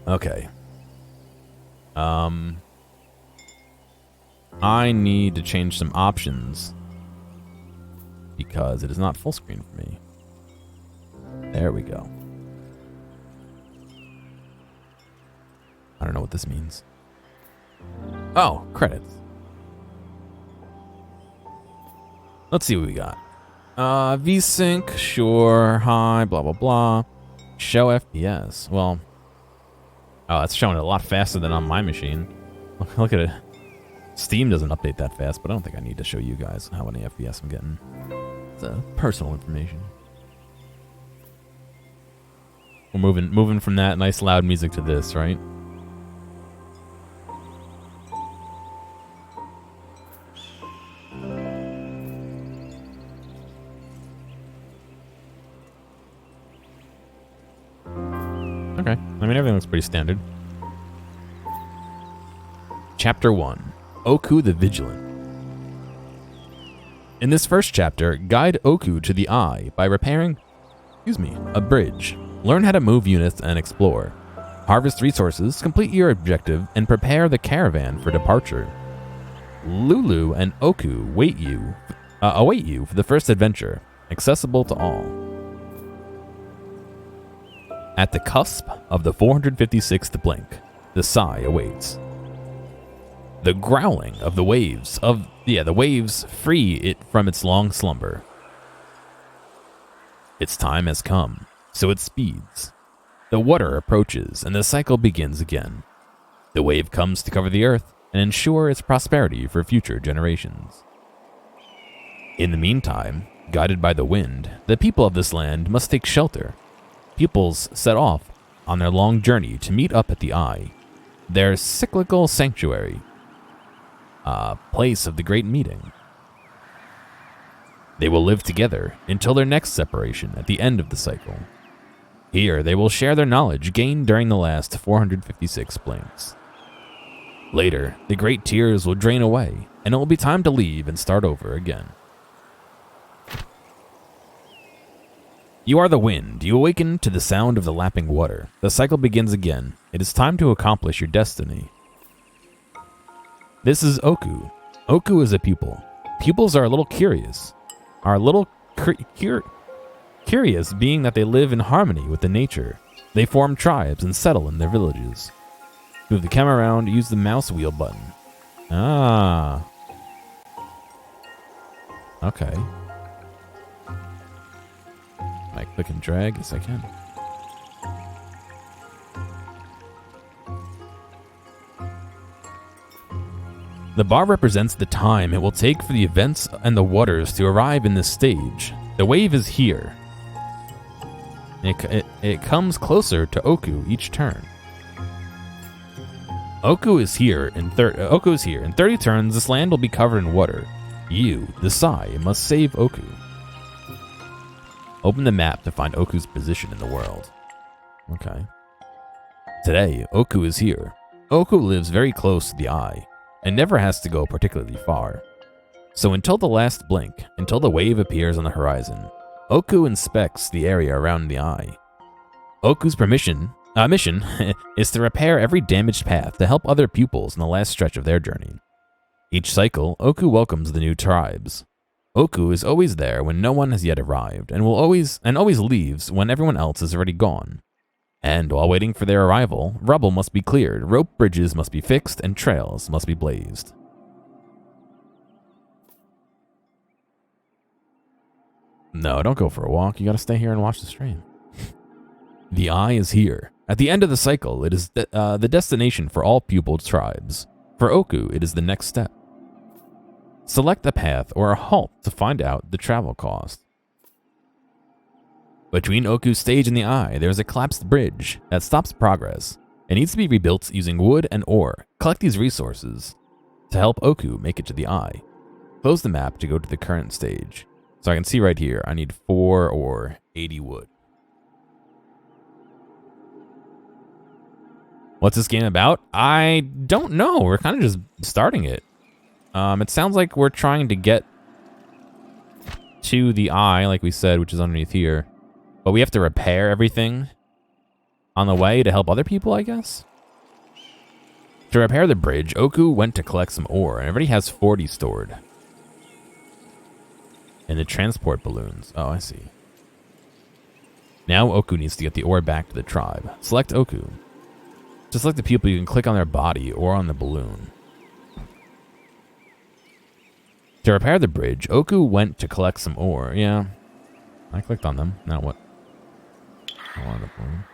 Okay. I need to change some options because it is not full screen for me. There we go. I don't know what this means. Oh, credits. Let's see what we got. VSync, sure, hi, blah, blah, blah. Show FPS. Well, oh, that's showing it a lot faster than on my machine. Look at it. Steam doesn't update that fast, but I don't think I need to show you guys how many FPS I'm getting. It's personal information. We're moving from that nice loud music to this, right? Okay. I mean, everything looks pretty standard. Chapter 1. Oku the Vigilant. In this first chapter, guide Oku to the Eye by repairing, a bridge. Learn how to move units and explore. Harvest resources, complete your objective, and prepare the caravan for departure. Lulu and Oku await you for the first adventure, accessible to all. At the cusp of the 456th blink, the sigh awaits. The growling of the waves free it from its long slumber. Its time has come, so it speeds. The water approaches, and the cycle begins again. The wave comes to cover the earth and ensure its prosperity for future generations. In the meantime, guided by the wind, the people of this land must take shelter. Pupils set off on their long journey to meet up at the Eye, their cyclical sanctuary, place of the great meeting. They will live together until their next separation at the end of the cycle. Here, they will share their knowledge gained during the last 456 blinks. Later, the great tears will drain away, and it will be time to leave and start over again. You are the wind. You awaken to the sound of the lapping water. The cycle begins again. It is time to accomplish your destiny. This is Oku. Oku is a pupil. Pupils are a little curious. Curious being that they live in harmony with the nature. They form tribes and settle in their villages. Move the camera around, use the mouse wheel button. Ah. Okay. I click and drag? Yes, I can. The bar represents the time it will take for the events and the waters to arrive in this stage. The wave is here. It comes closer to Oku each turn. Oku is here. In 30 turns, this land will be covered in water. You, the Sai, must save Oku. Open the map to find Oku's position in the world. Okay. Today, Oku is here. Oku lives very close to the Eye, and never has to go particularly far. So until the last blink, until the wave appears on the horizon, Oku inspects the area around the Eye. Oku's mission is to repair every damaged path to help other pupils in the last stretch of their journey. Each cycle, Oku welcomes the new tribes. Oku is always there when no one has yet arrived, and always leaves when everyone else is already gone. And while waiting for their arrival, rubble must be cleared, rope bridges must be fixed, and trails must be blazed. No, don't go for a walk. You gotta stay here and watch the stream. The Eye is here. At the end of the cycle, it is the destination for all pupil tribes. For Oku, it is the next step. Select a path or a halt to find out the travel cost. Between Oku's stage and the Eye, there is a collapsed bridge that stops progress. It needs to be rebuilt using wood and ore. Collect these resources to help Oku make it to the Eye. Close the map to go to the current stage. So I can see right here, I need 4 or 80 wood. What's this game about? I don't know. We're kind of just starting it. It sounds like we're trying to get to the Eye, like we said, which is underneath here. But we have to repair everything on the way to help other people, I guess? To repair the bridge, Oku went to collect some ore, and already has 40 stored. In the transport balloons. Oh, I see. Now Oku needs to get the ore back to the tribe. Select Oku. To select the people, you can click on their body or on the balloon. To repair the bridge, Oku went to collect some ore. Yeah, I clicked on them. Now what? I want the balloon.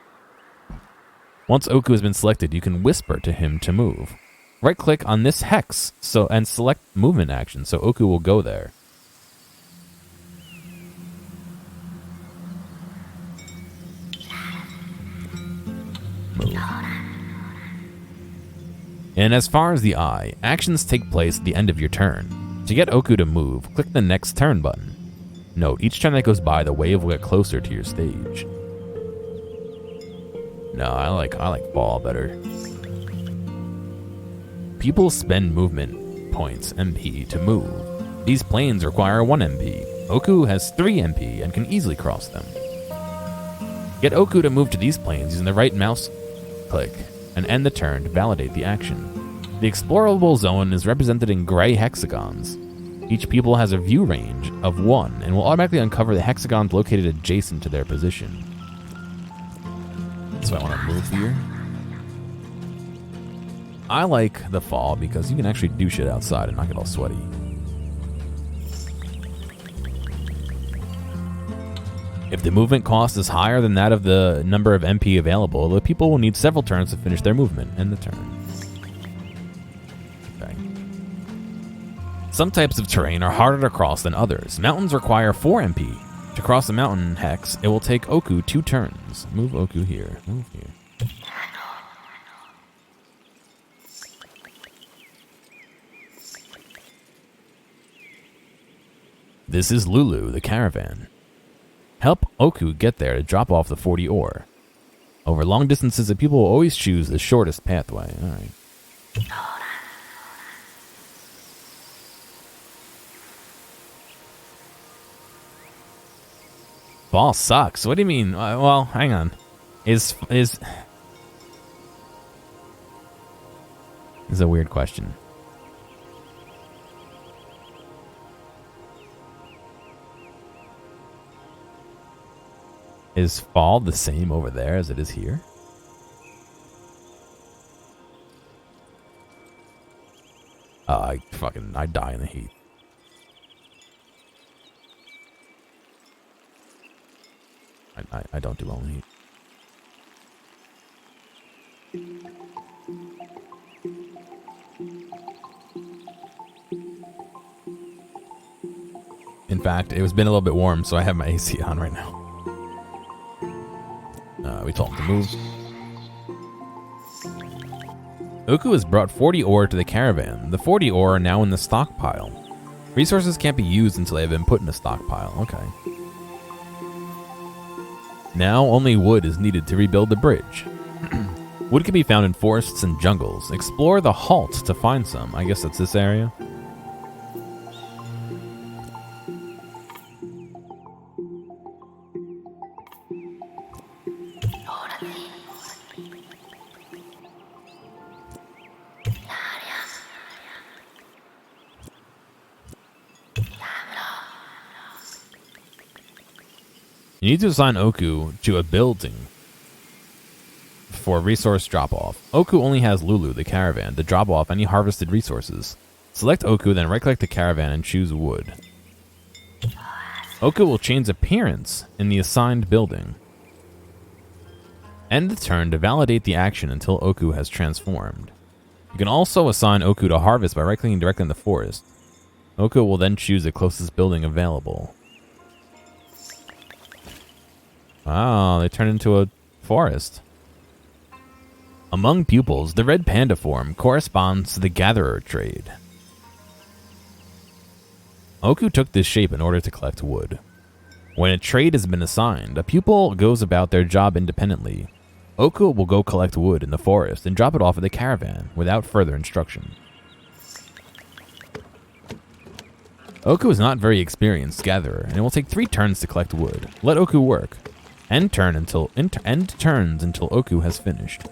Once Oku has been selected, you can whisper to him to move. Right-click on this hex and select movement action, so Oku will go there. Move. And as far as the eye, actions take place at the end of your turn. To get Oku to move, click the next turn button. Note, each time that goes by, the wave will get closer to your stage. No, I like ball better. People spend movement points, MP, to move. These planes require 1 MP. Oku has 3 MP and can easily cross them. Get Oku to move to these planes using the right mouse click and end the turn to validate the action. The explorable zone is represented in gray hexagons. Each pupil has a view range of 1 and will automatically uncover the hexagons located adjacent to their position. So I want to move here. I like the fall because you can actually do shit outside and not get all sweaty. If the movement cost is higher than that of the number of MP available, the people will need several turns to finish their movement. End the turn. Okay. Some types of terrain are harder to cross than others. Mountains require 4 MP. To cross the mountain hex, it will take Oku 2 turns. Move Oku here. Move here. This is Lulu, the caravan. Help Oku get there to drop off the 40 ore. Over long distances, the people will always choose the shortest pathway. Alright. Ball sucks. What do you mean? Well, hang on. Is a weird question. Is fall the same over there as it is here? I die in the heat. I don't do well in the heat. In fact, it was been a little bit warm, so I have my AC on right now. We told him to move. Oku has brought 40 ore to the caravan. The 40 ore are now in the stockpile. Resources can't be used until they have been put in a stockpile. Okay. Now only wood is needed to rebuild the bridge. Wood can be found in forests and jungles. Explore the halt to find some. I guess that's this area. You need to assign Oku to a building for resource drop-off. Oku only has Lulu, the caravan, to drop off any harvested resources. Select Oku, then right-click the caravan and choose wood. Oku will change appearance in the assigned building. End the turn to validate the action until Oku has transformed. You can also assign Oku to harvest by right-clicking directly in the forest. Oku will then choose the closest building available. Wow, they turned into a forest. Among pupils, the red panda form corresponds to the gatherer trade. Oku took this shape in order to collect wood. When a trade has been assigned, a pupil goes about their job independently. Oku will go collect wood in the forest and drop it off at the caravan without further instruction. Oku is not very experienced gatherer, and it will take 3 turns to collect wood. Let Oku work. End turns until Oku has finished.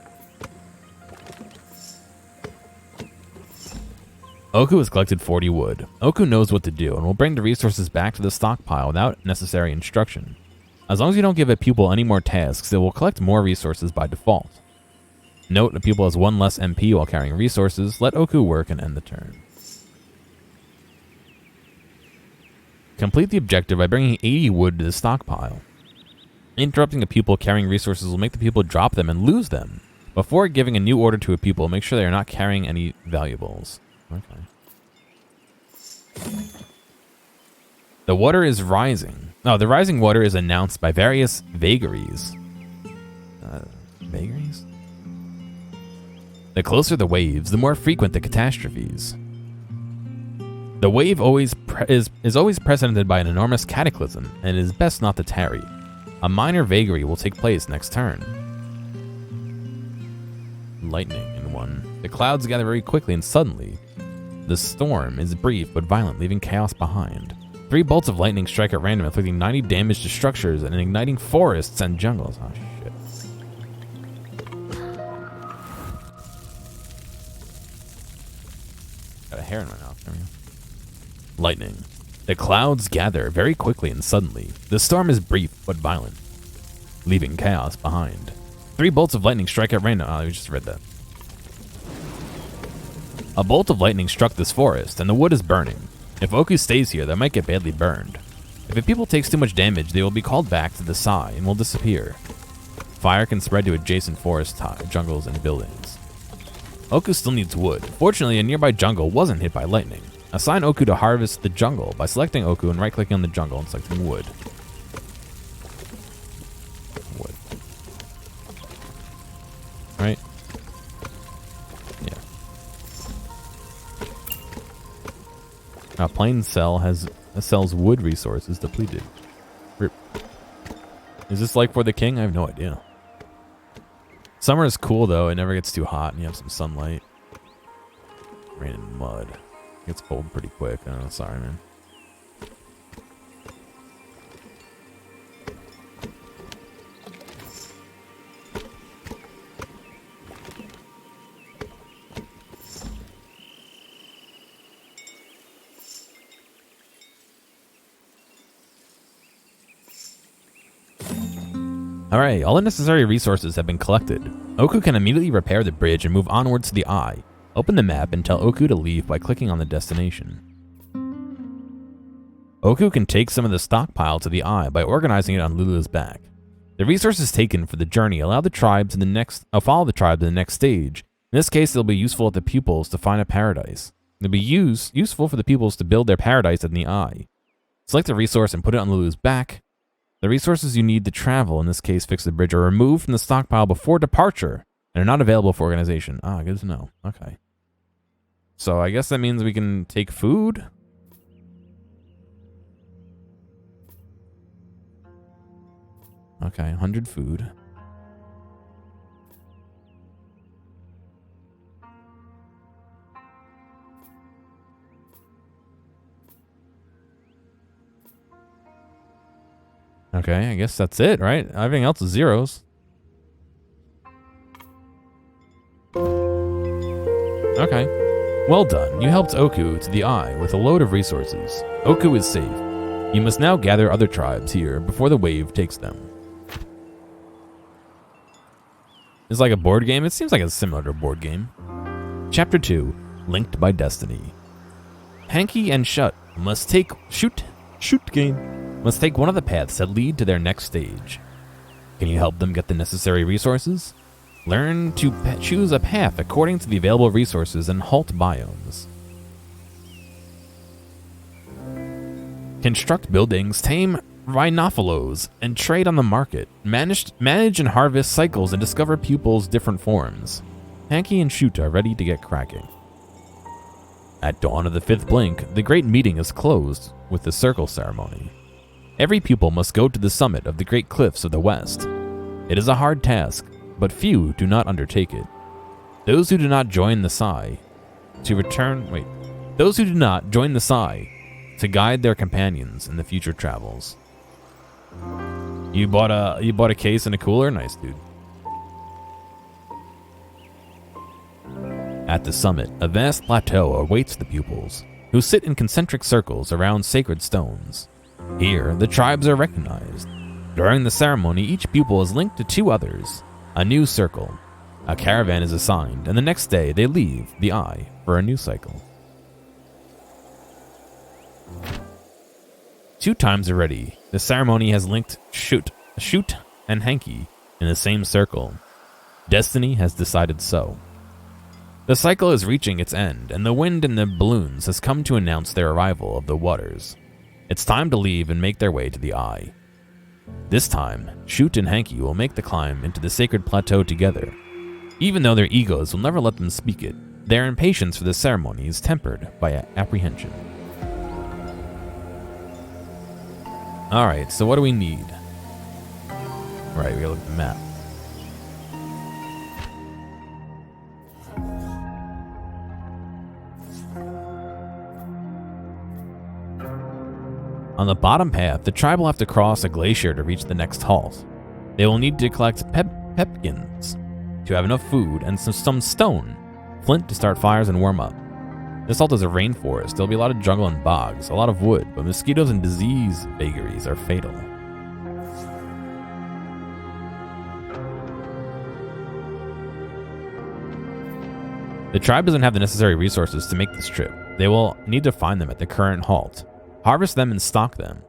Oku has collected 40 wood. Oku knows what to do and will bring the resources back to the stockpile without necessary instruction. As long as you don't give a pupil any more tasks, it will collect more resources by default. Note, a pupil has 1 less MP while carrying resources. Let Oku work and end the turn. Complete the objective by bringing 80 wood to the stockpile. Interrupting a pupil carrying resources will make the pupil drop them and lose them. Before giving a new order to a pupil, make sure they are not carrying any valuables. Okay. The water is rising. Oh, the rising water is announced by various vagaries. Vagaries? The closer the waves, the more frequent the catastrophes. The wave is always precedented by an enormous cataclysm, and it is best not to tarry. A minor vagary will take place next turn. Lightning in 1. The clouds gather very quickly and suddenly. The storm is brief but violent, leaving chaos behind. 3 bolts of lightning strike at random, inflicting 90 damage to structures and igniting forests and jungles. Oh, shit. Got a hair in my mouth. There we go. Lightning. The clouds gather very quickly and suddenly. The storm is brief but violent, leaving chaos behind. 3 bolts of lightning strike at random. Oh, we just read that. A bolt of lightning struck this forest, and the wood is burning. If Oku stays here, they might get badly burned. If a people takes too much damage, they will be called back to the Sai and will disappear. Fire can spread to adjacent forest jungles and buildings. Oku still needs wood. Fortunately, a nearby jungle wasn't hit by lightning. Assign Oku to harvest the jungle by selecting Oku and right-clicking on the jungle and selecting wood. Wood. Right? Yeah. A plain cell sells wood resources depleted. Rip. Is this like for the king? I have no idea. Summer is cool though. It never gets too hot and you have some sunlight. Rain and mud. It gets cold pretty quick. Oh, sorry, man. Alright, all the necessary resources have been collected. Oku can immediately repair the bridge and move onwards to the eye. Open the map and tell Oku to leave by clicking on the destination. Oku can take some of the stockpile to the eye by organizing it on Lulu's back. The resources taken for the journey allow the tribe to follow the tribe to the next stage. In this case, they'll be useful at the pupils to find a paradise. They'll be useful for the pupils to build their paradise in the eye. Select a resource and put it on Lulu's back. The resources you need to travel, in this case fix the bridge, are removed from the stockpile before departure and are not available for organization. Ah, good to know. Okay. So I guess that means we can take food? Okay, 100 food. Okay, I guess that's it, right? Everything else is zeros. Okay. Well done. You helped Oku to the eye with a load of resources. Oku is safe. You must now gather other tribes here before the wave takes them. It's like a board game? It seems like it's similar to a board game. Chapter 2, Linked by Destiny. Hanky and Shut must take shoot must take one of the paths that lead to their next stage. Can you help them get the necessary resources? Learn to choose a path according to the available resources and halt biomes. Construct buildings, tame rhinophilos, and trade on the market. Manage and harvest cycles and discover pupils' different forms. Hanky and Shoot are ready to get cracking. At dawn of the 5th blink, the great meeting is closed with the circle ceremony. Every pupil must go to the summit of the great cliffs of the west. It is a hard task, but few do not undertake it. Those who do not join the Sai to guide their companions in the future travels. You bought a case and a cooler? Nice, dude. At the summit, a vast plateau awaits the pupils, who sit in concentric circles around sacred stones. Here, the tribes are recognized. During the ceremony, each pupil is linked to 2 others. A new circle. A caravan is assigned, and the next day they leave the eye for a new cycle. 2 times already, the ceremony has linked Shoot and Hanky in the same circle. Destiny has decided so. The cycle is reaching its end, and the wind in the balloons has come to announce their arrival of the waters. It's time to leave and make their way to the eye. This time, Shoot and Hanky will make the climb into the sacred plateau together. Even though their egos will never let them speak it, their impatience for the ceremony is tempered by apprehension. Alright, so what do we need? Right, we gotta look at the map. On the bottom path, the tribe will have to cross a glacier to reach the next halt. They will need to collect pepkins to have enough food and some stone, flint to start fires and warm up. This halt is a rainforest. There'll be a lot of jungle and bogs, a lot of wood, but mosquitoes and disease vagaries are fatal. The tribe doesn't have the necessary resources to make this trip. They will need to find them at the current halt, harvest them and stock them.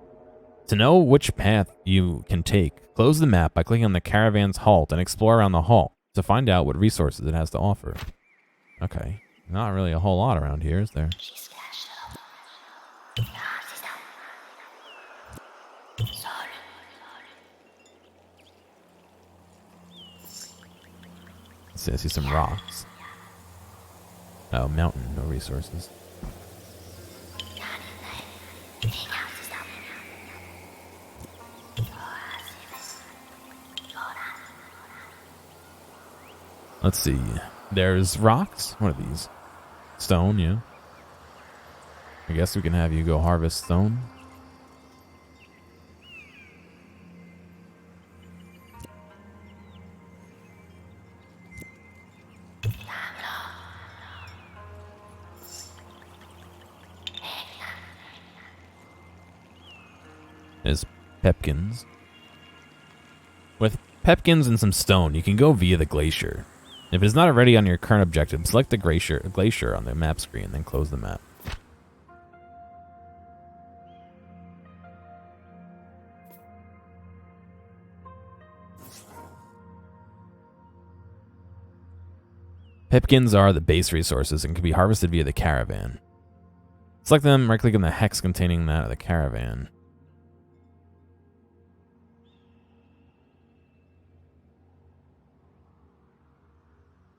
To know which path you can take, close the map by clicking on the caravan's halt and explore around the halt to find out what resources it has to offer. Okay, not really a whole lot around here, is there? Let's see, I see some rocks. Oh, mountain, no resources. Let's see. There's rocks. What are these? Stone, yeah. I guess we can have you go harvest stone. There's pepkins. With pepkins and some stone, you can go via the glacier. If it is not already on your current objective, select the glacier on the map screen, then close the map. Pipkins are the base resources and can be harvested via the caravan. Select them, right-click on the hex containing that of the caravan.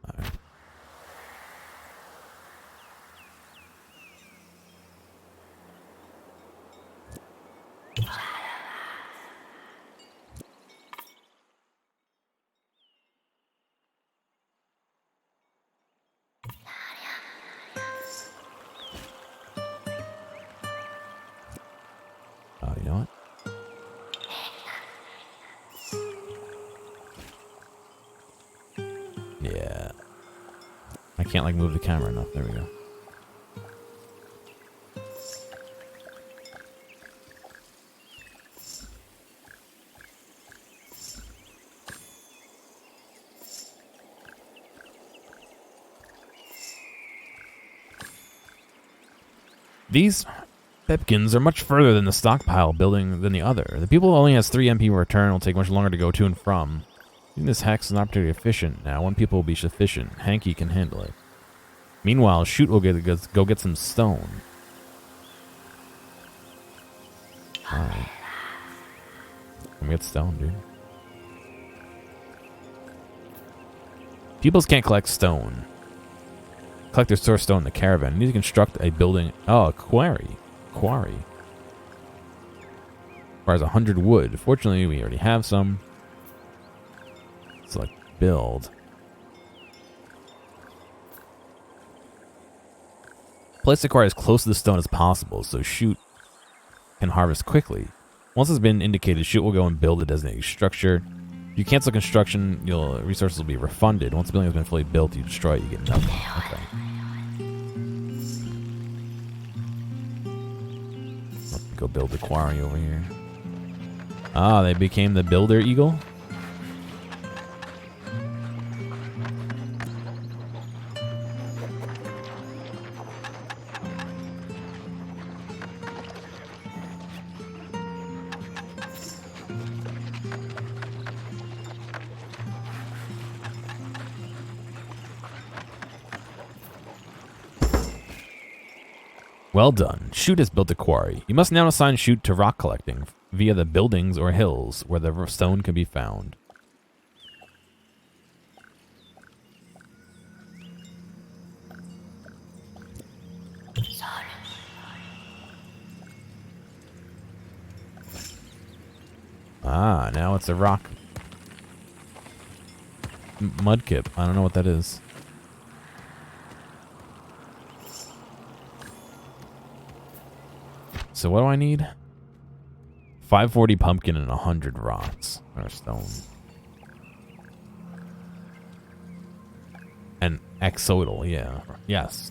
Alright. Oh, you know what? Yeah. I can't like move the camera enough. There we go. These pepkins are much further than the stockpile building than the other. The people only has 3 MP return. Will take much longer to go to and from. Using this hex is not particularly efficient now. 1 people will be sufficient. Hanky can handle it. Meanwhile, Shoot will go get some stone. Alright. Let me get stone, dude. Peoples can't collect stone. Collect their source stone in the caravan. You need to construct a building. Oh, a quarry. Quarry. Requires 100 wood. Fortunately, we already have some. Select build. Place the quarry as close to the stone as possible so Shoot can harvest quickly. Once it's been indicated, chute will go and build a designated structure. If you cancel construction, your resources will be refunded. Once the building has been fully built, you destroy it, you get nothing. Okay. Let's go build the quarry over here. Ah, they became the builder eagle? Well done. Chute has built a quarry. You must now assign Chute to rock collecting via the buildings or hills where the stone can be found. Ah, now it's a rock. Mudkip. I don't know what that is. So what do I need? 540 pumpkin and 100 rocks or stone. And axolotl, yeah. Yes.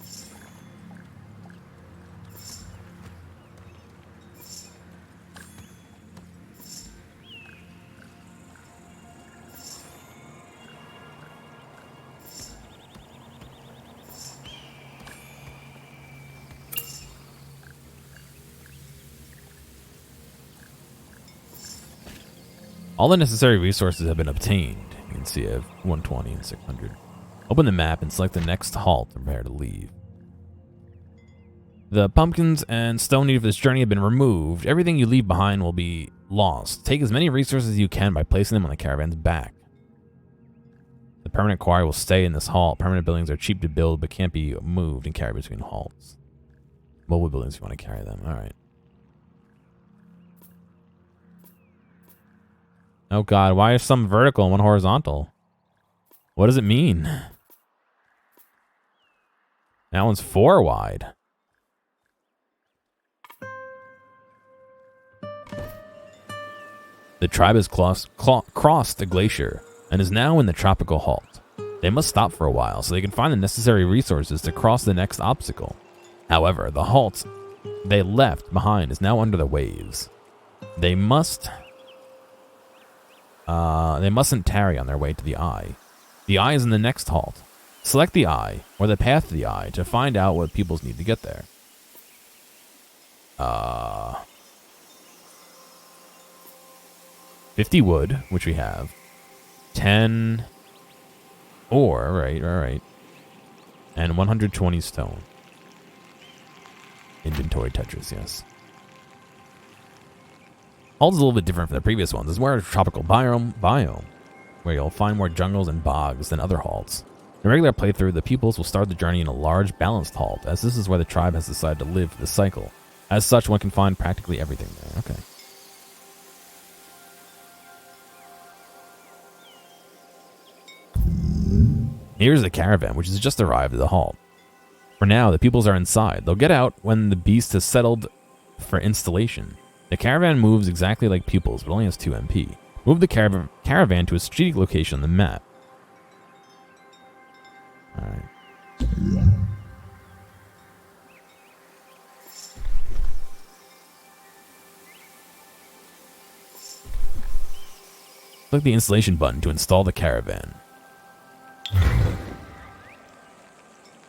All the necessary resources have been obtained. You can see I have 120 and 600. Open the map and select the next halt and prepare to leave. The pumpkins and stone needed for this journey have been removed. Everything you leave behind will be lost. Take as many resources as you can by placing them on the caravan's back. The permanent quarry will stay in this halt. Permanent buildings are cheap to build but can't be moved and carried between halts. Mobile buildings, if you want to carry them. Alright. Oh god, why is some vertical and one horizontal? What does it mean? That one's 4 wide. The tribe has crossed the glacier and is now in the tropical halt. They must stop for a while so they can find the necessary resources to cross the next obstacle. However, the halt they left behind is now under the waves. They mustn't tarry on their way to the eye. The eye is in the next halt. Select the eye, or the path to the eye, to find out what peoples need to get there. 50 wood, which we have. 10 ore, right. And 120 stone. Inventory Tetris, yes. Halt is a little bit different from the previous ones. It's more a tropical biome, where you'll find more jungles and bogs than other halts. In a regular playthrough, the pupils will start the journey in a large, balanced halt, as this is where the tribe has decided to live for the cycle. As such, one can find practically everything there. Okay. Here's the caravan, which has just arrived at the halt. For now, the pupils are inside. They'll get out when the beast has settled for installation. The caravan moves exactly like pupils, but only has 2 MP. Move the caravan to a strategic location on the map. Alright. Click the installation button to install the caravan.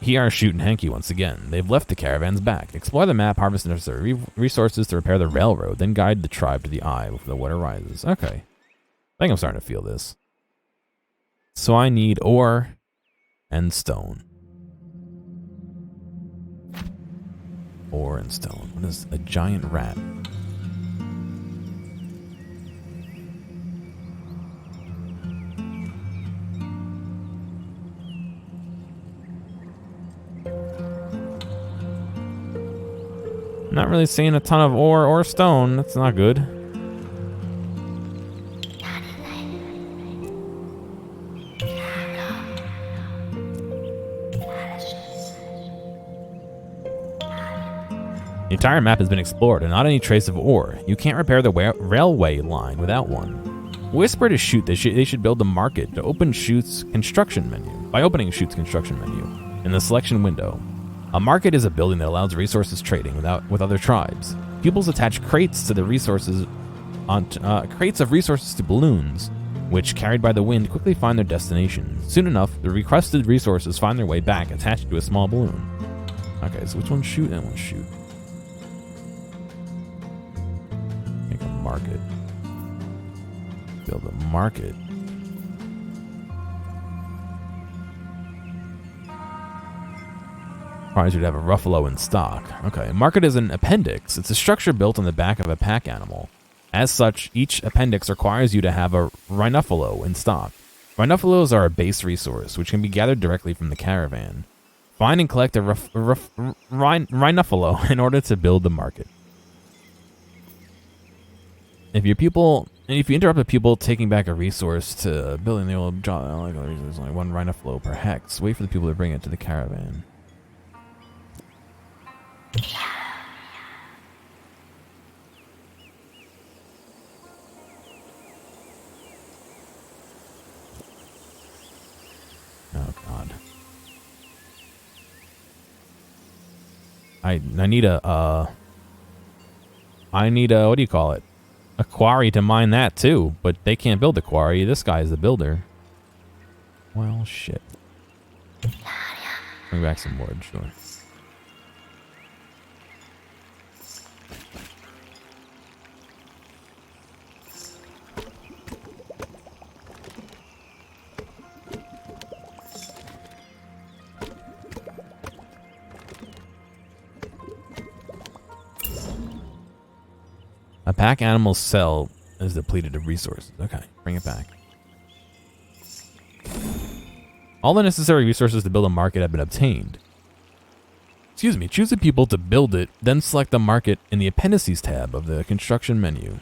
Here are Chute and Hanky once again. They've left the caravans back. Explore the map, harvest necessary resources to repair the railroad, then guide the tribe to the eye before the water rises. Okay. I think I'm starting to feel this. So I need ore and stone. Ore and stone. What is a giant rat? Not really seeing a ton of ore or stone. That's not good. Need entire map has been explored and not any trace of ore. You can't repair the railway line without one. Whisper to Chute they should build a market to open Chute's construction menu. By opening Chute's construction menu in the selection window. A market is a building that allows resources trading with other tribes. Pupils attach crates to the resources crates of resources to balloons, which, carried by the wind, quickly find their destination. Soon enough, the requested resources find their way back attached to a small balloon. Okay, so which one's Chute? That one's Chute. Make a market. Build a market. Probably should have a Ruffalo in stock. Okay, a market is an appendix. It's a structure built on the back of a pack animal. As such, each appendix requires you to have a Rhinophalo in stock. Rhinophalos are a base resource, which can be gathered directly from the caravan. Find and collect a Rhinophalo in order to build the market. If you interrupt a pupil taking back a resource to building the old job, there's only one Rhinophalo per hex. Wait for the people to bring it to the caravan. Oh God. I need a what do you call it? A quarry to mine that too, but they can't build the quarry. This guy's the builder. Well, shit. Bring back some wood, sure. A pack animal's cell is depleted of resources. Okay, bring it back. All the necessary resources to build a market have been obtained. Excuse me, choose a people to build it, then select the market in the appendices tab of the construction menu.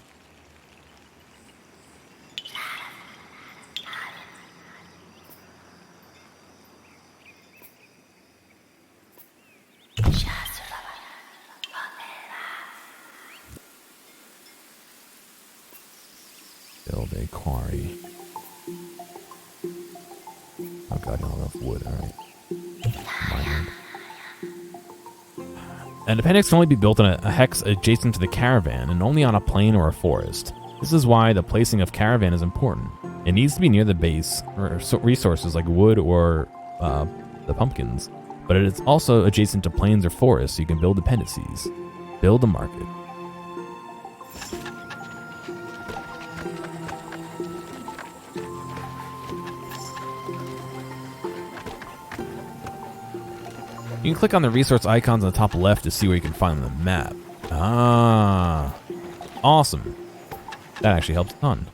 Build a quarry. Oh God, I don't have enough wood. Alright. An appendix can only be built on a hex adjacent to the caravan and only on a plain or a forest. This is why the placing of caravan is important. It needs to be near the base or resources like wood or the pumpkins, but it is also adjacent to plains or forests so you can build appendices. Build a market. You can click on the resource icons on the top left to see where you can find them on the map. Ah, awesome. That actually helps a ton.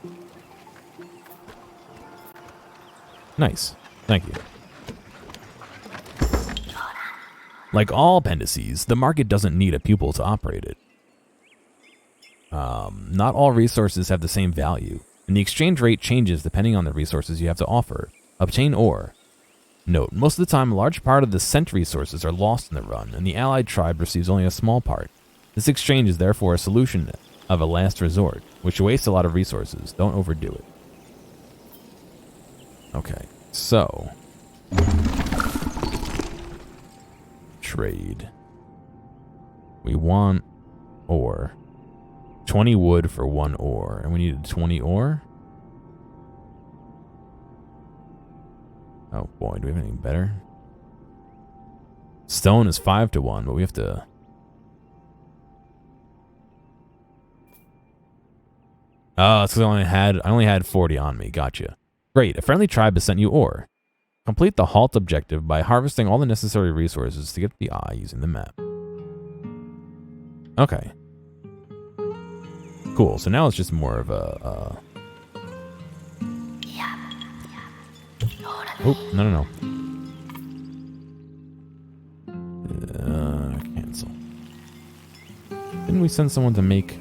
Nice. Thank you. Like all appendices, the market doesn't need a pupil to operate it. Not all resources have the same value, and the exchange rate changes depending on the resources you have to offer. Obtain ore. Note, most of the time, a large part of the sent resources are lost in the run, and the allied tribe receives only a small part. This exchange is therefore a solution of a last resort, which wastes a lot of resources. Don't overdo it. Okay, so... trade. We want ore. 20 wood for 1 ore, and we needed 20 ore? Oh boy, do we have anything better? Stone is 5 to 1, but we have to... Oh, it's because I only had 40 on me. Gotcha. Great, a friendly tribe has sent you ore. Complete the halt objective by harvesting all the necessary resources to get the eye using the map. Okay. Cool, so now it's just more of a... Oh, no. Cancel. Didn't we send someone to make...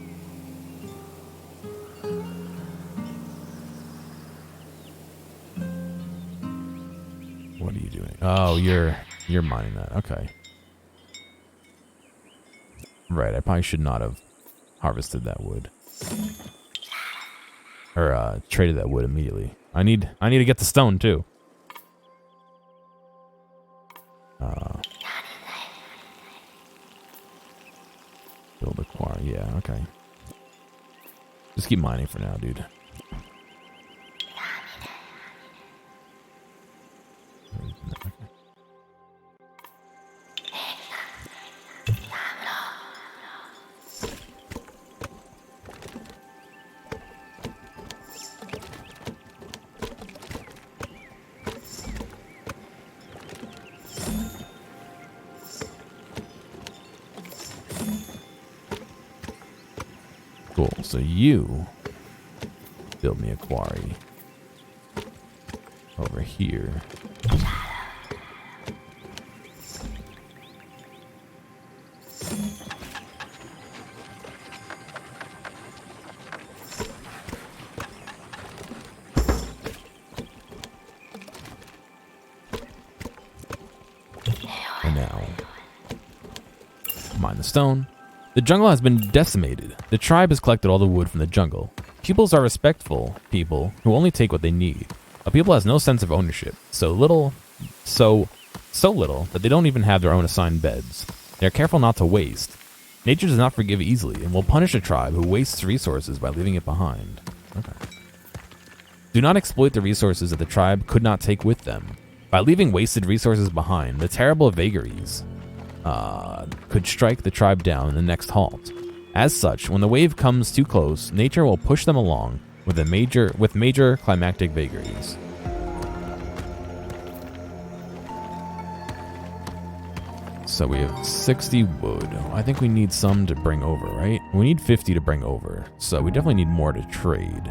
What are you doing? Oh, you're mining that. Okay. Right, I probably should not have harvested that wood. Or traded that wood immediately. I need to get the stone too. Build a quarry, yeah, okay. Just keep mining for now, dude. Cool, so you build me a quarry over here. And now, mine the stone. The jungle has been decimated. The tribe has collected all the wood from the jungle. Pupils are respectful people who only take what they need. A people has no sense of ownership, so little that they don't even have their own assigned beds. They are careful not to waste. Nature does not forgive easily and will punish a tribe who wastes resources by leaving it behind. Okay. Do not exploit the resources that the tribe could not take with them. By leaving wasted resources behind, the terrible vagaries could strike the tribe down in the next halt. As such, when the wave comes too close, nature will push them along with major climactic vagaries. So we have 60 wood. I think we need some to bring over, right? We need 50 to bring over, so we definitely need more to trade.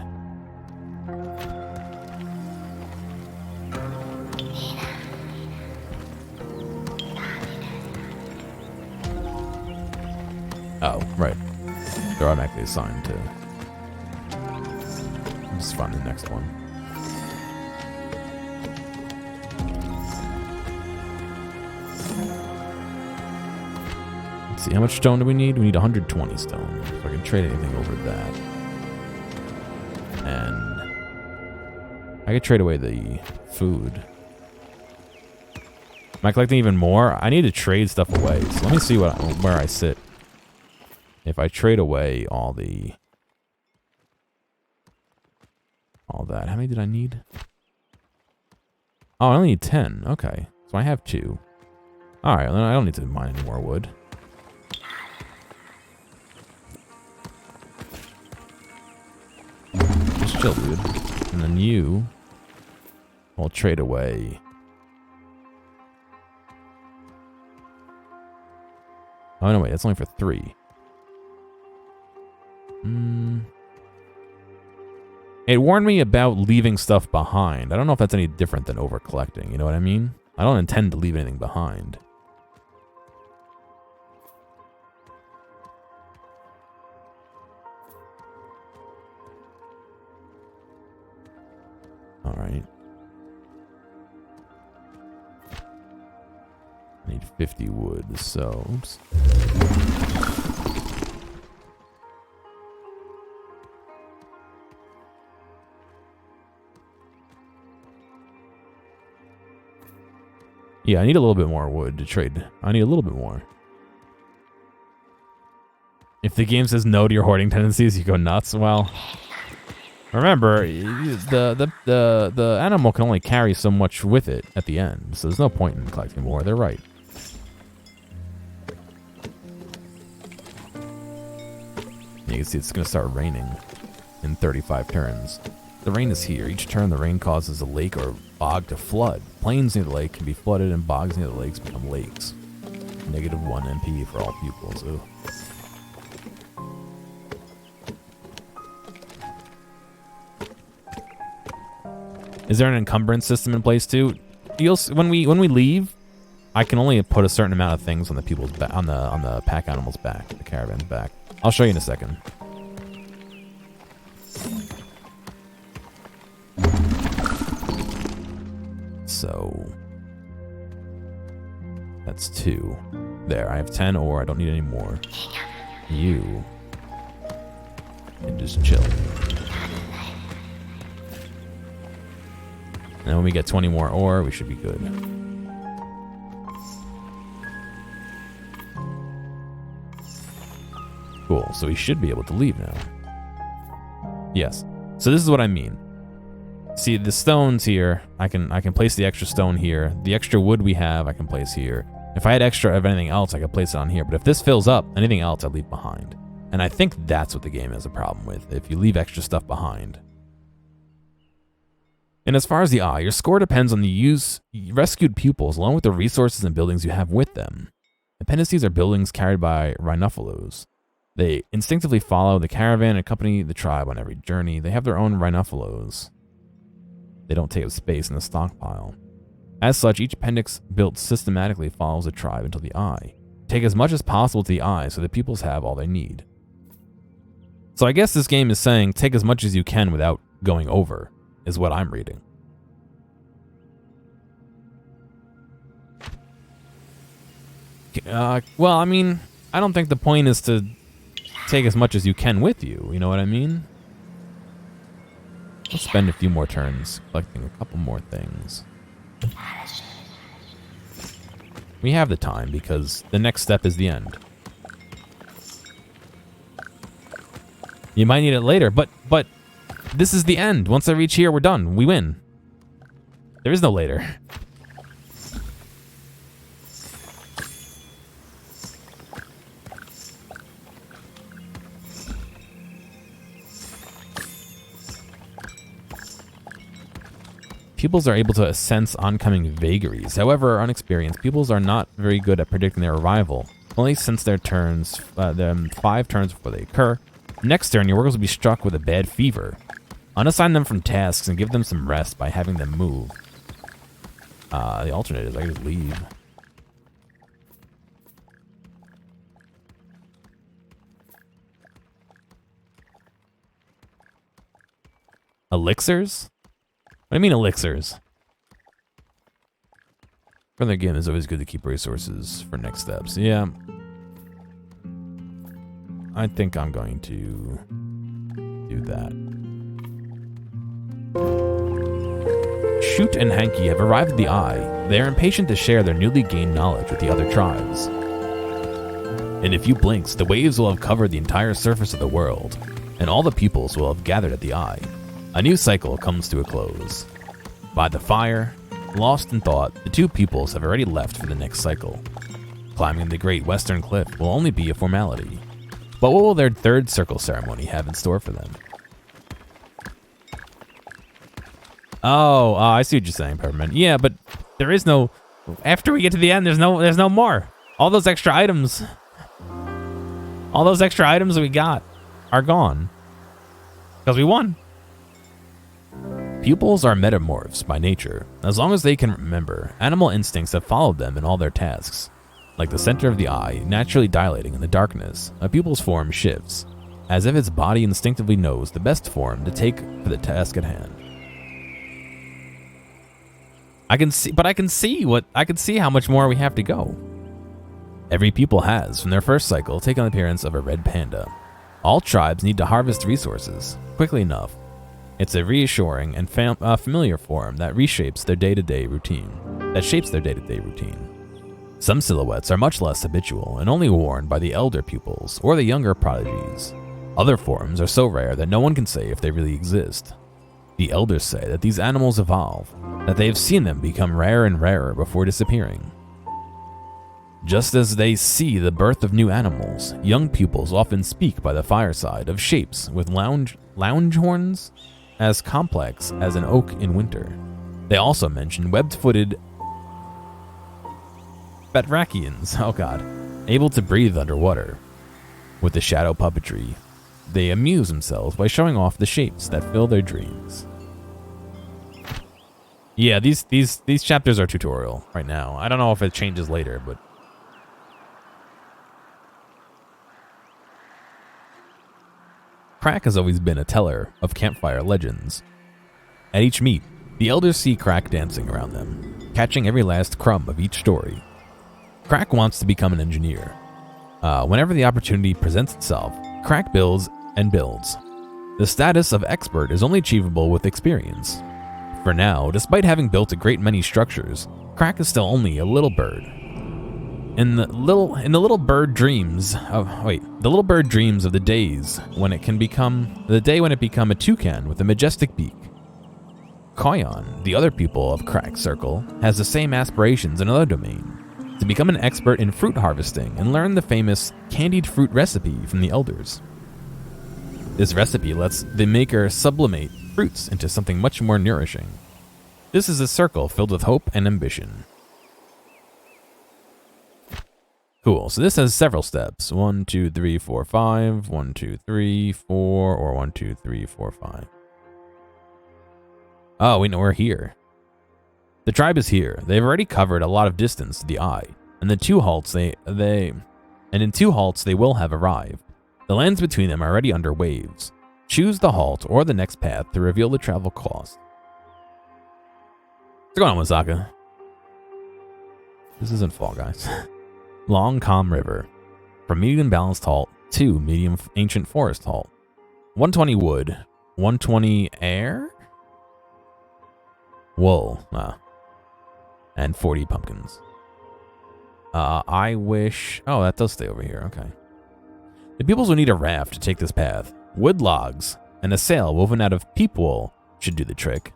Oh, right. They're automatically assigned to. Let's find the next one. Let's see, how much stone do we need? We need 120 stone. So I can trade anything over that. And I could trade away the food. Am I collecting even more? I need to trade stuff away. So let me see where I sit. If I trade away all that, how many did I need? Oh, I only need 10. Okay, so I have 2. All right, then I don't need to mine any more wood. Just chill, dude. And then you will trade away. Oh no, wait, that's only for 3. It warned me about leaving stuff behind. I don't know if that's any different than over collecting. You know what I mean? I don't intend to leave anything behind. All right. I need 50 wood, so oops. Yeah, I need a little bit more wood to trade. I need a little bit more. If the game says no to your hoarding tendencies, you go nuts. Well, remember, the animal can only carry so much with it at the end, so there's no point in collecting more. They're right. You can see it's going to start raining in 35 turns. The rain is here. Each turn, the rain causes a lake or bog to flood. Plains near the lake can be flooded, and bogs near the lakes become lakes. -1 MP for all pupils. Ooh. Is there an encumbrance system in place too? When we leave, I can only put a certain amount of things on the people's on the pack animals' back, the caravan's back. I'll show you in a second. So that's 2. There, I have 10 ore. I don't need any more. You can just chill. And when we get 20 more ore, we should be good. Cool, so we should be able to leave now. Yes. So this is what I mean. See, the stones here, I can place the extra stone here. The extra wood we have, I can place here. If I had extra of anything else, I could place it on here. But if this fills up, anything else I'd leave behind. And I think that's what the game has a problem with, if you leave extra stuff behind. And as far as the eye, your score depends on the rescued pupils along with the resources and buildings you have with them. Appendices are buildings carried by rhinophilus. They instinctively follow the caravan and accompany the tribe on every journey. They have their own rhinophilus. They don't take up space in the stockpile. As such, each appendix built systematically follows the tribe until the eye. Take as much as possible to the eye so the pupils have all they need. So I guess this game is saying take as much as you can without going over, is what I'm reading. Well, I mean, I don't think the point is to take as much as you can with you, you know what I mean? Let's spend a few more turns collecting a couple more things. We have the time because the next step is the end. You might need it later, but this is the end. Once I reach here, we're done. We win. There is no later. Pupils are able to sense oncoming vagaries. However, unexperienced pupils are not very good at predicting their arrival. Only sense their turns, 5 turns before they occur. Next turn, your workers will be struck with a bad fever. Unassign them from tasks and give them some rest by having them move. The alternate is I can just leave. Elixirs? What do you mean elixirs? For the game, it's always good to keep resources for next steps. Yeah. I think I'm going to do that. Shoot and Hanky have arrived at the Eye. They are impatient to share their newly gained knowledge with the other tribes. In a few blinks, the waves will have covered the entire surface of the world, and all the pupils will have gathered at the Eye. A new cycle comes to a close. By the fire, lost in thought, the two pupils have already left for the next cycle. Climbing the Great Western Cliff will only be a formality. But what will their third circle ceremony have in store for them? Oh, I see what you're saying, Peppermint. Yeah, but there is no... After we get to the end, there's no more. All those extra items... All those extra items that we got are gone. Because we won. Pupils are metamorphs by nature. As long as they can remember, animal instincts have followed them in all their tasks. Like the center of the eye, naturally dilating in the darkness, a pupil's form shifts, as if its body instinctively knows the best form to take for the task at hand. I can see how much more we have to go. Every pupil has, from their first cycle, taken the appearance of a red panda. All tribes need to harvest resources, quickly enough. It's a reassuring and familiar form that reshapes their day-to-day routine. Some silhouettes are much less habitual and only worn by the elder pupils or the younger prodigies. Other forms are so rare that no one can say if they really exist. The elders say that these animals evolve, that they have seen them become rarer and rarer before disappearing. Just as they see the birth of new animals, young pupils often speak by the fireside of shapes with lounge horns as complex as an oak in winter. They also mention webbed-footed batrachians, oh god, able to breathe underwater. With the shadow puppetry, they amuse themselves by showing off the shapes that fill their dreams. Yeah, these chapters are tutorial right now. I don't know if it changes later, but Crack has always been a teller of campfire legends. At each meet, the elders see Crack dancing around them, catching every last crumb of each story. Crack wants to become an engineer. Whenever the opportunity presents itself, Crack builds and builds. The status of expert is only achievable with experience. For now, despite having built a great many structures, Crack is still only a little bird. The little bird dreams of the days when it can become a toucan with a majestic beak. Koyon, the other people of Crack's circle, has the same aspirations in another domain, to become an expert in fruit harvesting and learn the famous candied fruit recipe from the elders. This recipe lets the maker sublimate fruits into something much more nourishing. This is a circle filled with hope and ambition. Cool, so this has several steps. 1, 2, 3, 4, 5. 1, 2, 3, 4, or 1, 2, 3, 4, 5. Oh, we know we're here. The tribe is here. They've already covered a lot of distance to the eye, and in 2 halts they will have arrived. The lands between them are already under waves. Choose the halt or the next path to reveal the travel cost. What's going on, Wasaka? This isn't Fall Guys. Long, calm river. From medium balanced halt to medium ancient forest halt. 120 wood. 120 air? Wool. And 40 pumpkins. I wish... Oh, that does stay over here. Okay. The peoples will need a raft to take this path. Wood logs and a sail woven out of peep wool should do the trick.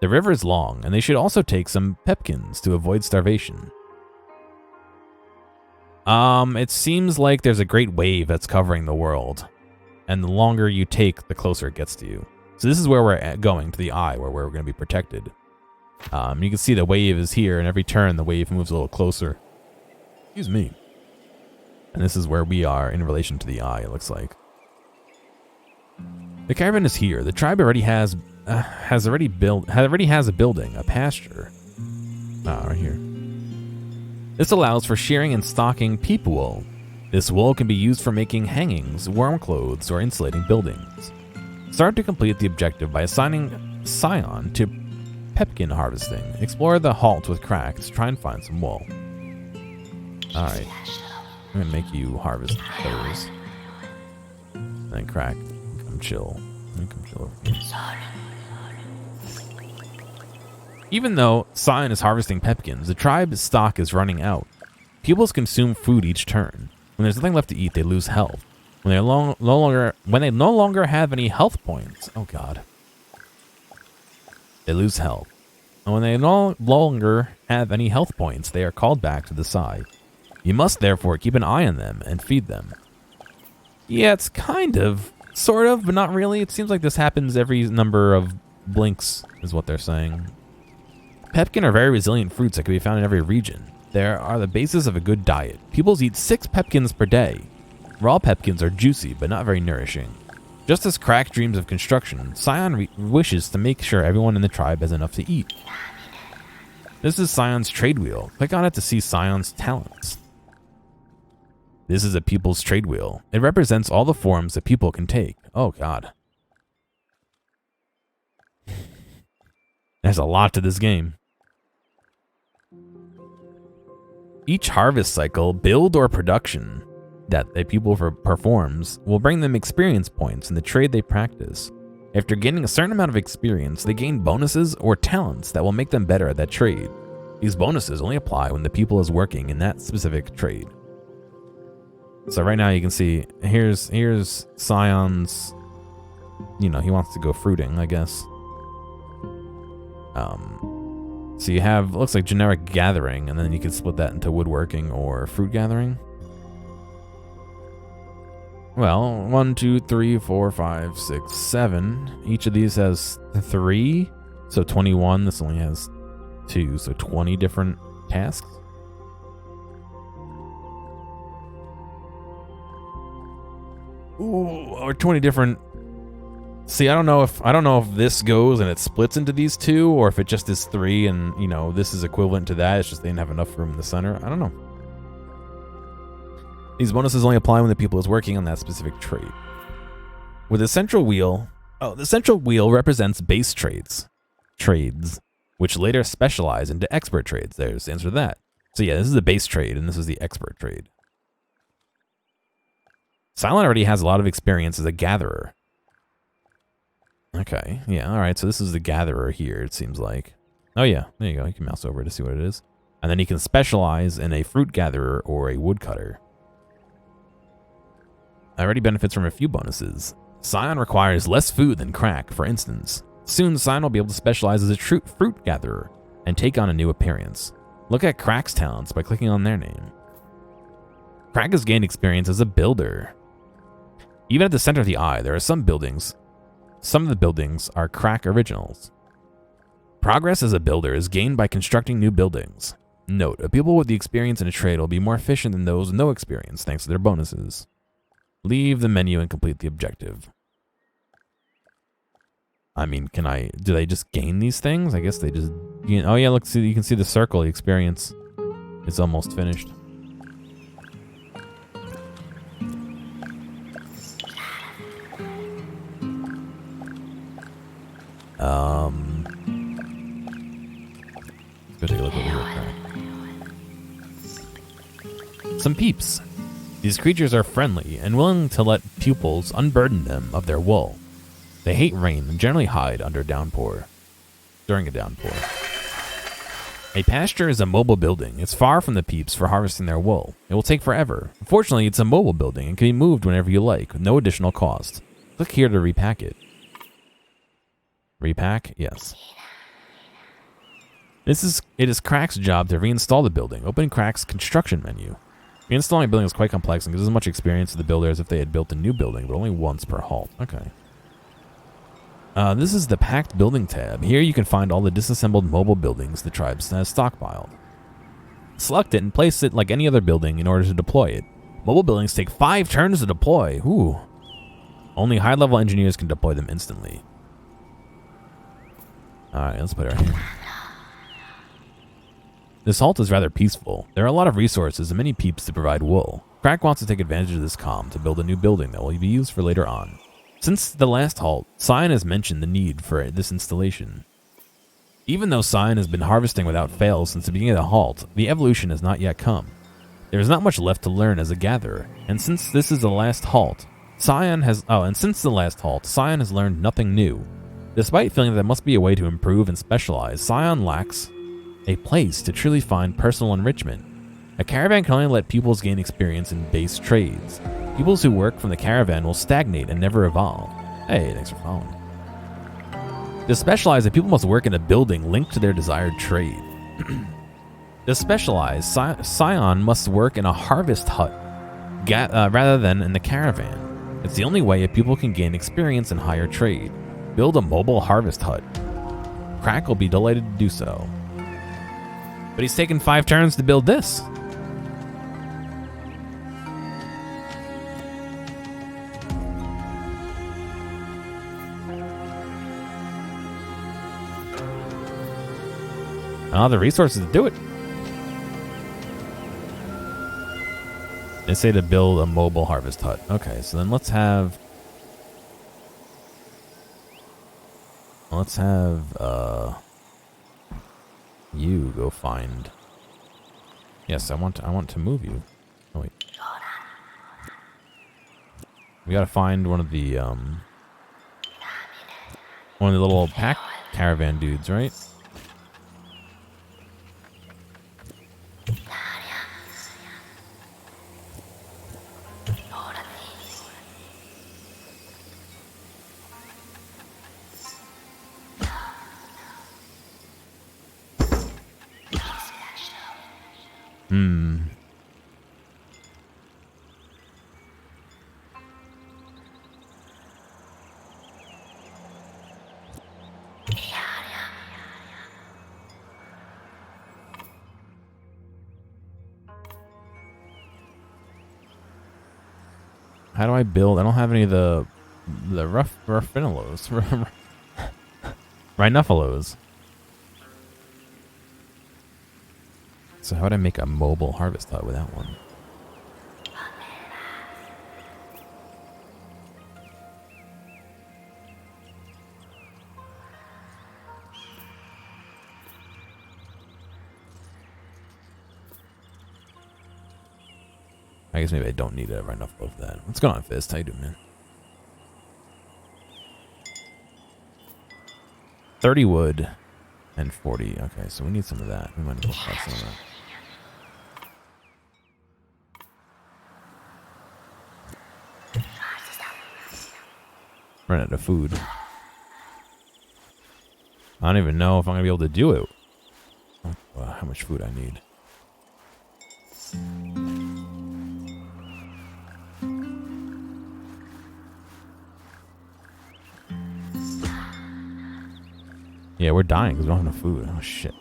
The river is long, and they should also take some pepkins to avoid starvation. It seems like there's a great wave that's covering the world, and the longer you take, the closer it gets to you. So this is where we're going, to the eye, where we're going to be protected. You can see the wave is here, and every turn the wave moves a little closer. Excuse me. And this is where we are in relation to the eye, it looks like. The caravan is here. The tribe already has a building, a pasture. Right here. This allows for shearing and stocking peep wool. This wool can be used for making hangings, warm clothes, or insulating buildings. Start to complete the objective by assigning Scion to pepkin harvesting. Explore the halt with Crack to try and find some wool. Alright. I'm gonna make you harvest those. And then Crack, come chill. Come chill over here. Even though Scion is harvesting pepkins, the tribe's stock is running out. Pupils consume food each turn. When there's nothing left to eat, they lose health. When they no longer have any health points, oh god, they lose health. And when they no longer have any health points, they are called back to the side. You must therefore keep an eye on them and feed them. Yeah, it's kind of, sort of, but not really. It seems like this happens every number of blinks, is what they're saying. Pepkin are very resilient fruits that can be found in every region. They are the basis of a good diet. Peoples eat 6 pepkins per day. Raw pepkins are juicy, but not very nourishing. Just as Crack dreams of construction, Scion wishes to make sure everyone in the tribe has enough to eat. This is Scion's trade wheel. Click on it to see Scion's talents. This is a people's trade wheel. It represents all the forms that people can take. Oh god. There's a lot to this game. Each harvest cycle, build, or production that a people performs will bring them experience points in the trade they practice. After gaining a certain amount of experience, they gain bonuses or talents that will make them better at that trade. These bonuses only apply when the people is working in that specific trade. So right now you can see, here's Scion's, he wants to go fruiting, I guess. So you have, looks like generic gathering, and then you can split that into woodworking or fruit gathering. Well, 1, 2, 3, 4, 5, 6, 7. Each of these has 3, so 21. This only has 2, so 20 different tasks. Ooh, or 20 different. See, I don't know if this goes and it splits into these 2, or if it just is 3 and, this is equivalent to that. It's just they didn't have enough room in the center. I don't know. These bonuses only apply when the people is working on that specific trait. With the central wheel, the central wheel represents base trades, which later specialize into expert trades. There's the answer to that. So yeah, this is the base trade and this is the expert trade. Cylon already has a lot of experience as a gatherer. Okay, yeah, alright, so this is the gatherer here, it seems like. Oh yeah, there you go, you can mouse over to see what it is. And then he can specialize in a fruit gatherer or a woodcutter. Already benefits from a few bonuses. Scion requires less food than Crack, for instance. Soon, Scion will be able to specialize as a fruit gatherer and take on a new appearance. Look at Crack's talents by clicking on their name. Crack has gained experience as a builder. Even at the center of the eye, there are some buildings. Some of the buildings are Crack originals. Progress as a builder is gained by constructing new buildings. Note, a people with the experience in a trade will be more efficient than those with no experience thanks to their bonuses. Leave the menu and complete the objective. I mean, do they just gain these things? I guess they just, oh yeah, look, see, you can see the circle, the experience. It's almost finished. Go take a look over here. Some peeps. These creatures are friendly and willing to let pupils unburden them of their wool. They hate rain and generally hide during a downpour. A pasture is a mobile building. It's far from the peeps for harvesting their wool. It will take forever. Fortunately, it's a mobile building and can be moved whenever you like with no additional cost. Click here to repack it. Repack? Yes. It is Crack's job to reinstall the building. Open Crack's construction menu. Reinstalling a building is quite complex and gives as much experience to the builder as if they had built a new building, but only once per halt. Okay. This is the Packed Building tab. Here you can find all the disassembled mobile buildings the tribe has stockpiled. Select it and place it like any other building in order to deploy it. Mobile buildings take 5 turns to deploy. Ooh. Only high-level engineers can deploy them instantly. Alright, let's put it right here. This halt is rather peaceful. There are a lot of resources and many peeps to provide wool. Crack wants to take advantage of this calm to build a new building that will be used for later on. Since the last halt, Scion has mentioned the need for this installation. Even though Scion has been harvesting without fail since the beginning of the halt, the evolution has not yet come. There is not much left to learn as a gatherer, and since this is the last halt, Scion has learned nothing new. Despite feeling that there must be a way to improve and specialize, Scion lacks a place to truly find personal enrichment. A caravan can only let pupils gain experience in base trades. Pupils who work from the caravan will stagnate and never evolve. Hey, thanks for following. To specialize, a pupil must work in a building linked to their desired trade. To specialize, Scion must work in a harvest hut rather than in the caravan. It's the only way a pupil can gain experience in higher trade. Build a mobile harvest hut. Crack will be delighted to do so. But he's taken 5 turns to build this. I don't have the resources to do it. They say to build a mobile harvest hut. Okay, so then let's have you go find. Yes, I want to move you. Oh wait. We gotta find one of the little pack caravan dudes, right? How do I build? I don't have any of the ruffinillos. Rhinophilos. So how would I make a mobile harvest hut with that one? I guess maybe I don't need ever enough of that. What's going on, Fist? How you doing, man? 30 wood and 40. Okay, so we need some of that. We might as well have some of that. Run out of food. I don't even know if I'm going to be able to do it. How much food I need. Yeah, we're dying because we don't have enough food. Oh, shit.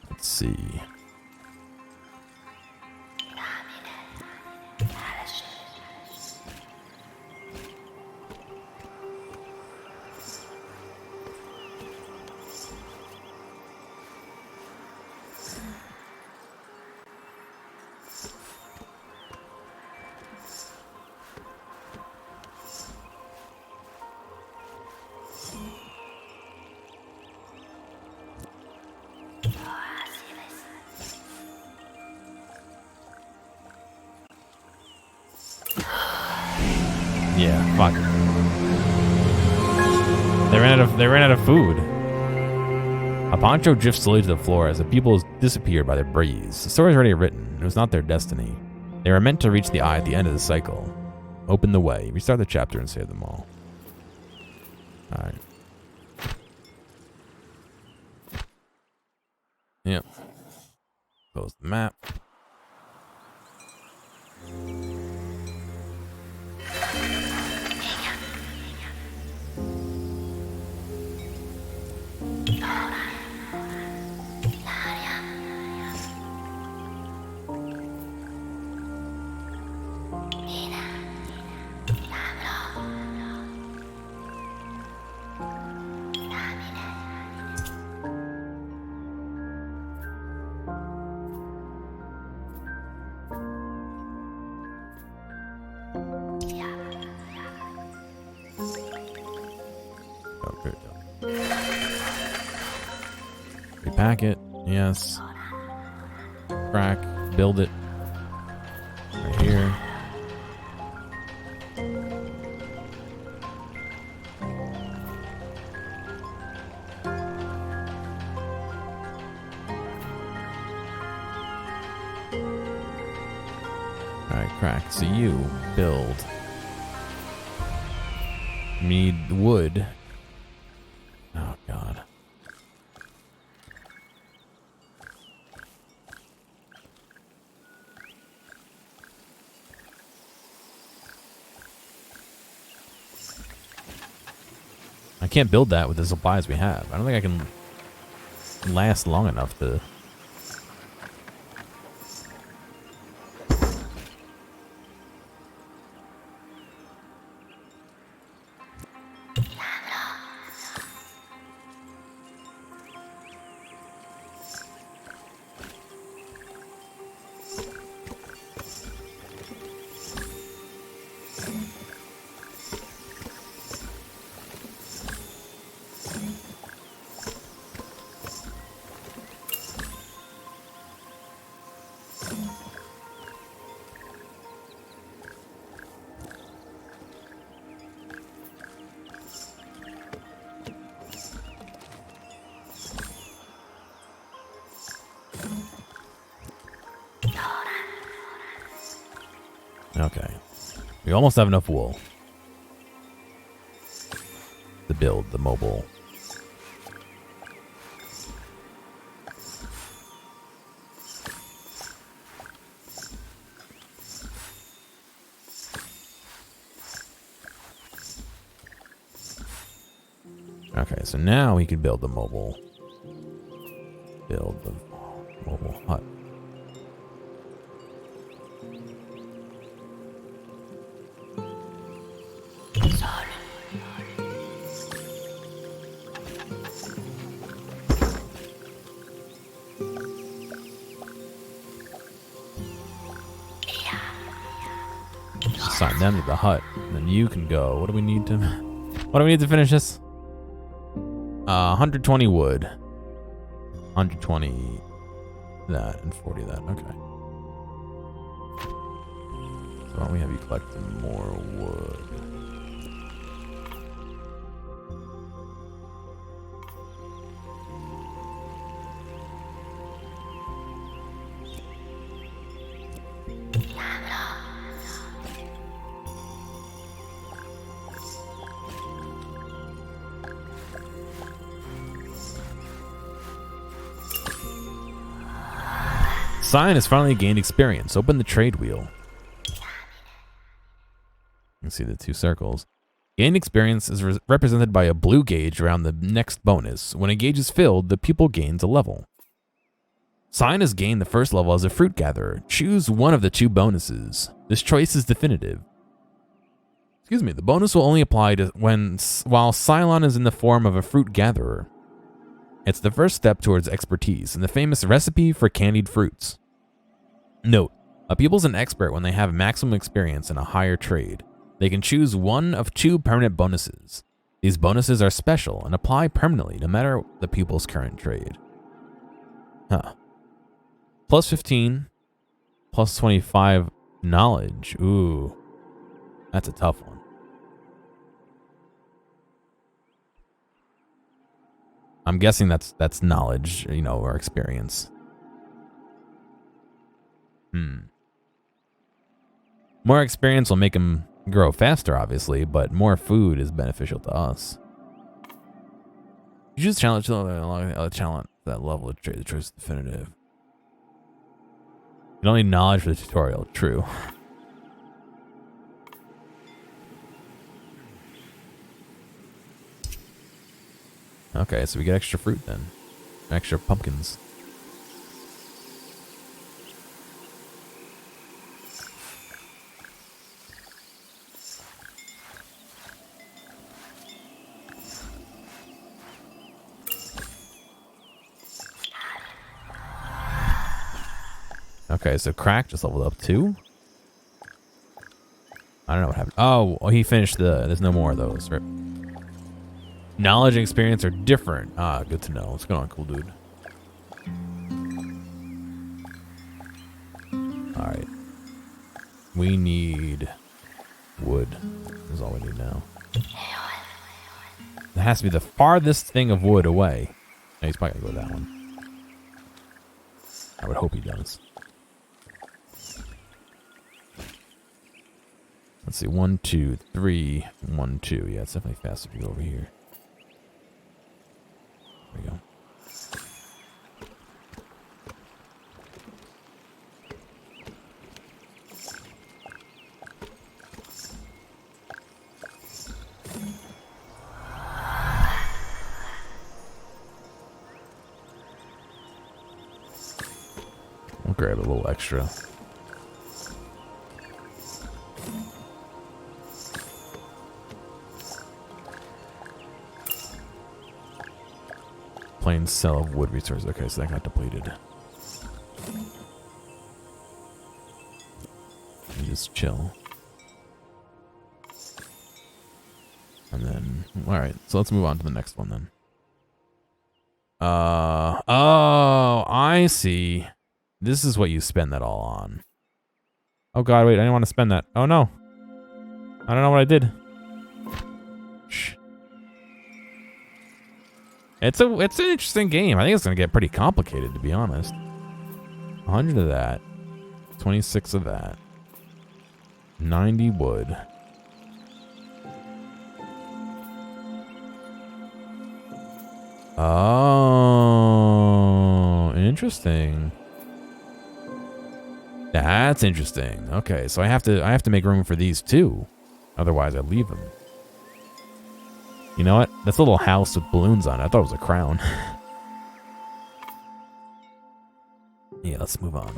Let's see. Yeah, fuck. They ran out of food. A poncho drifts slowly to the floor as the people disappeared by the breeze. The story is already written. It was not their destiny. They were meant to reach the eye at the end of the cycle. Open the way. Restart the chapter and save them all. Alright. Yep. Close the map. Repack it. Yes. Crack. Build it. Right here. Alright, crack. So you build. Need wood. Oh, God. I can't build that with the supplies we have. I don't think I can last long enough to... Okay. We almost have enough wool to build the mobile. Okay, so now we can build the mobile. Build the mobile hut. Assign them to the hut, and then you can go. What do we need to? What do we need to finish this? 120 wood, 120 that, and 40 that. Okay. So why don't we have you collect some more wood? Sign has finally gained experience. Open the trade wheel. You can see the two circles. Gained experience is represented by a blue gauge around the next bonus. When a gauge is filled, the pupil gains a level. Sign has gained the first level as a fruit gatherer. Choose one of the two bonuses. This choice is definitive. Excuse me, the bonus will only apply to while Cylon is in the form of a fruit gatherer. It's the first step towards expertise in the famous recipe for candied fruits. Note, a pupil's an expert when they have maximum experience in a higher trade. They can choose one of two permanent bonuses. These bonuses are special and apply permanently no matter the pupil's current trade. Huh. Plus 15, plus 25 knowledge. Ooh, that's a tough one. I'm guessing that's knowledge, you know, or experience. More experience will make him grow faster, obviously, but more food is beneficial to us. You choose challenge talent that level of trade. The choice is definitive. You don't need knowledge for the tutorial. True. Okay, so we get extra fruit then. Extra pumpkins. Okay, so Crack just leveled up too. I don't know what happened. Oh, well, he finished there's no more of those. Right? Knowledge and experience are different. Ah, good to know. What's going on, cool dude? Alright. We need wood. Is all we need now. That has to be the farthest thing of wood away. No, he's probably gonna go that one. I would hope he does. Let's see. 1, 2, 3, 1, 2. Yeah, it's definitely faster if you go over here. There we go. I'll grab a little extra. Plain sell of wood resources. Okay, so that got depleted. You just chill. And then, alright, so let's move on to the next one then. Oh, I see. This is what you spend that all on. Oh god, wait, I didn't want to spend that. Oh no. I don't know what I did. Shh. It's an interesting game. I think it's gonna get pretty complicated, to be honest. 100 of that. 26 of that. 90 wood. Oh, interesting. That's interesting. Okay, so I have to make room for these too. Otherwise I leave them. You know what? That's a little house with balloons on it. I thought it was a crown. Yeah, let's move on.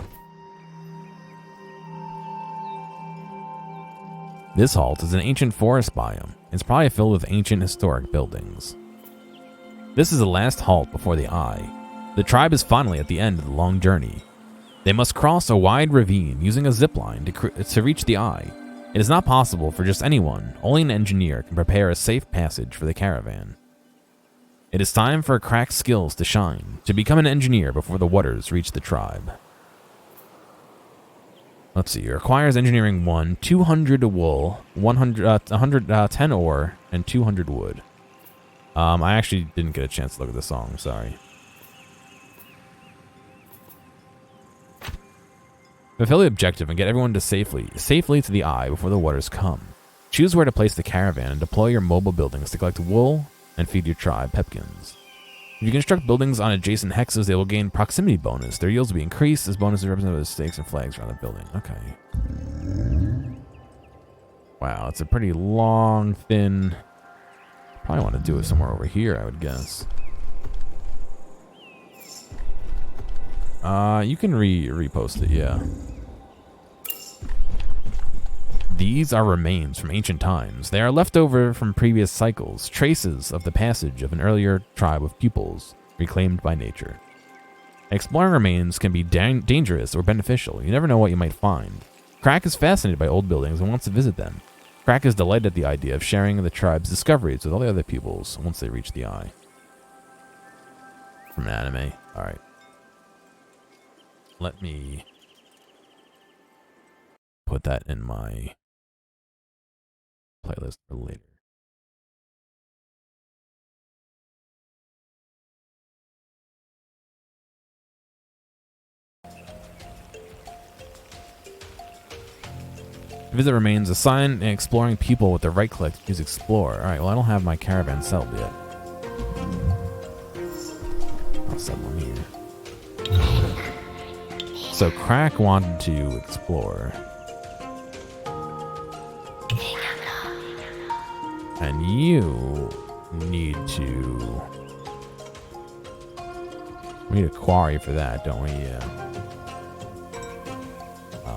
This halt is an ancient forest biome. It's probably filled with ancient historic buildings. This is the last halt before the Eye. The tribe is finally at the end of the long journey. They must cross a wide ravine using a zipline to reach the Eye. It is not possible for just anyone. Only an engineer can prepare a safe passage for the caravan. It is time for Crack's skills to shine, to become an engineer before the waters reach the tribe. Let's see, it requires engineering 1, 200 wool, 110 ore, and 200 wood. I actually didn't get a chance to look at the song, sorry. Fulfill the objective and get everyone to safely to the Eye before the waters come. Choose where to place the caravan and deploy your mobile buildings to collect wool and feed your tribe pepkins. If you construct buildings on adjacent hexes, they will gain proximity bonus. Their yields will be increased as bonuses represented by the stakes and flags around the building. Okay. Wow, it's a pretty long, thin... Probably want to do it somewhere over here, I would guess. You can repost it, yeah. These are remains from ancient times. They are left over from previous cycles, traces of the passage of an earlier tribe of pupils, reclaimed by nature. Exploring remains can be dangerous or beneficial. You never know what you might find. Crack is fascinated by old buildings and wants to visit them. Crack is delighted at the idea of sharing the tribe's discoveries with all the other pupils once they reach the Eye. From an anime. Alright. Let me put that in my playlist for later. Visit remains, assign an exploring people with the right click to use explore. Alright, well I don't have my caravan settled yet. I'll settle them here. So Crack wanted to explore. And you need to... We need a quarry for that, don't we? Yeah.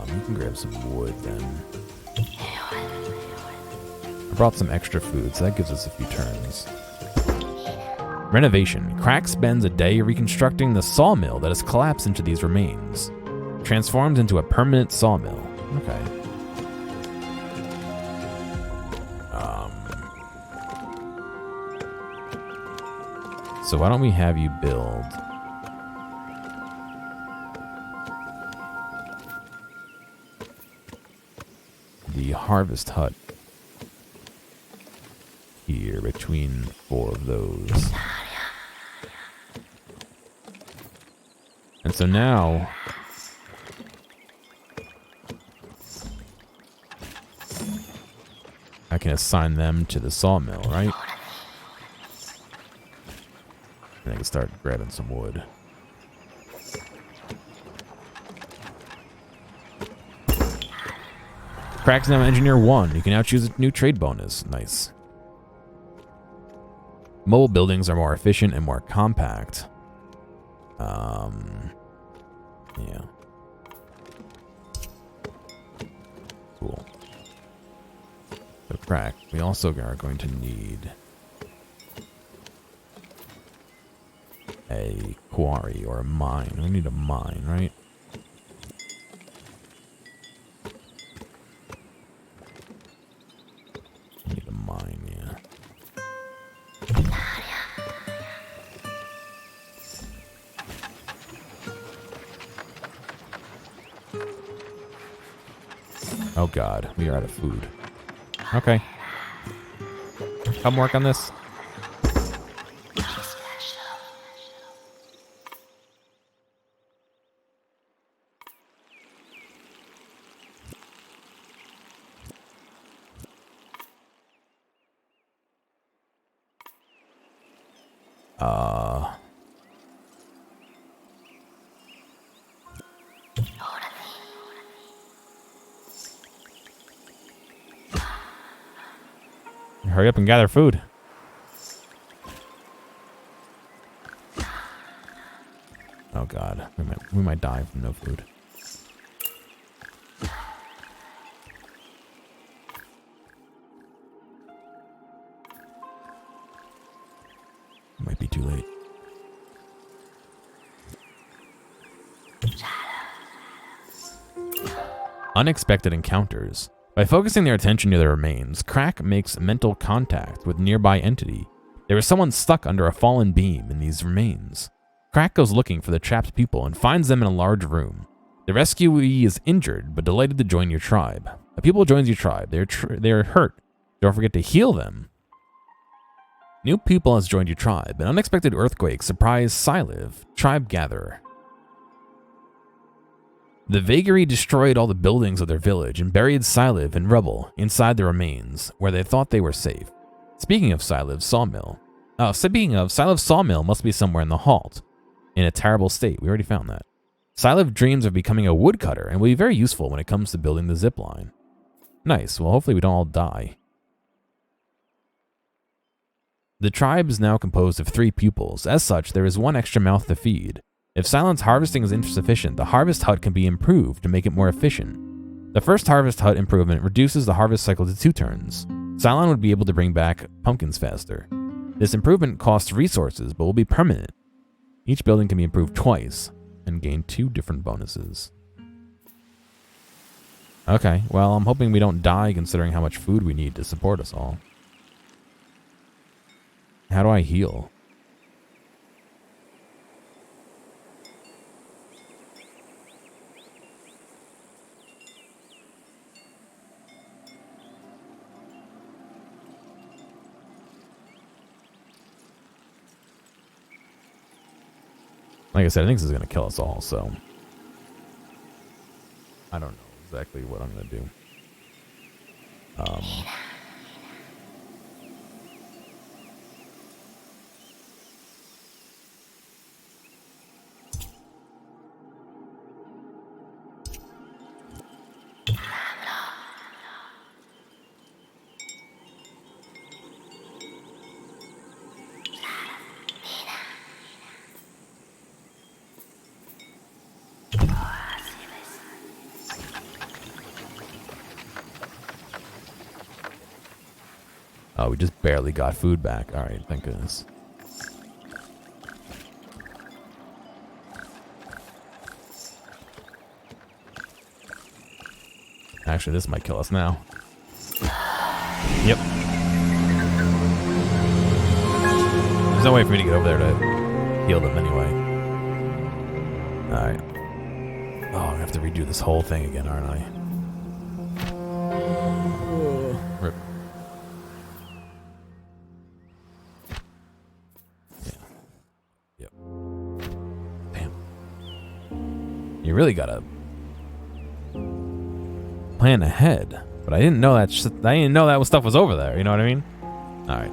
You can grab some wood then. I brought some extra food, so that gives us a few turns. Renovation. Crack spends a day reconstructing the sawmill that has collapsed into these remains. Transforms into a permanent sawmill. Okay. So why don't we have you build the harvest hut here between 4 of those. And so now I can assign them to the sawmill, right? And I can start grabbing some wood. Crack's now engineer 1. You can now choose a new trade bonus. Nice. Mobile buildings are more efficient and more compact. Yeah. Cool. So Crack, we also are going to need a quarry or a mine. We need a mine, right? We need a mine, yeah. Oh god, we are out of food. Okay. Come work on this. Hurry up and gather food. Oh god, we might die from no food. Might be too late. Unexpected encounters. By focusing their attention near the remains, Crack makes mental contact with nearby entity. There is someone stuck under a fallen beam in these remains. Crack goes looking for the trapped people and finds them in a large room. The rescuee is injured but delighted to join your tribe. A people joins your tribe. They are hurt. Don't forget to heal them. New people has joined your tribe. An unexpected earthquake surprised Syliv, tribe gatherer. The vagary destroyed all the buildings of their village and buried Syliv in rubble inside the remains, where they thought they were safe. Speaking of Syliv's sawmill. Syliv's sawmill must be somewhere in the halt, in a terrible state. We already found that. Syliv dreams of becoming a woodcutter and will be very useful when it comes to building the zip line. Nice. Well, hopefully we don't all die. The tribe is now composed of 3 pupils. As such, there is 1 extra mouth to feed. If Cylon's harvesting is insufficient, the harvest hut can be improved to make it more efficient. The first harvest hut improvement reduces the harvest cycle to 2 turns. Cylon would be able to bring back pumpkins faster. This improvement costs resources, but will be permanent. Each building can be improved twice and gain 2 different bonuses. Okay, well, I'm hoping we don't die considering how much food we need to support us all. How do I heal? Like I said, I think this is going to kill us all, so I don't know exactly what I'm going to do. Oh, we just barely got food back. All right, thank goodness. Actually, this might kill us now. Yep. There's no way for me to get over there to heal them anyway. All right. Oh, I'm gonna have to redo this whole thing again, aren't I? Rip. You really gotta plan ahead, but I didn't know that. I didn't know that stuff was over there. You know what I mean? All right.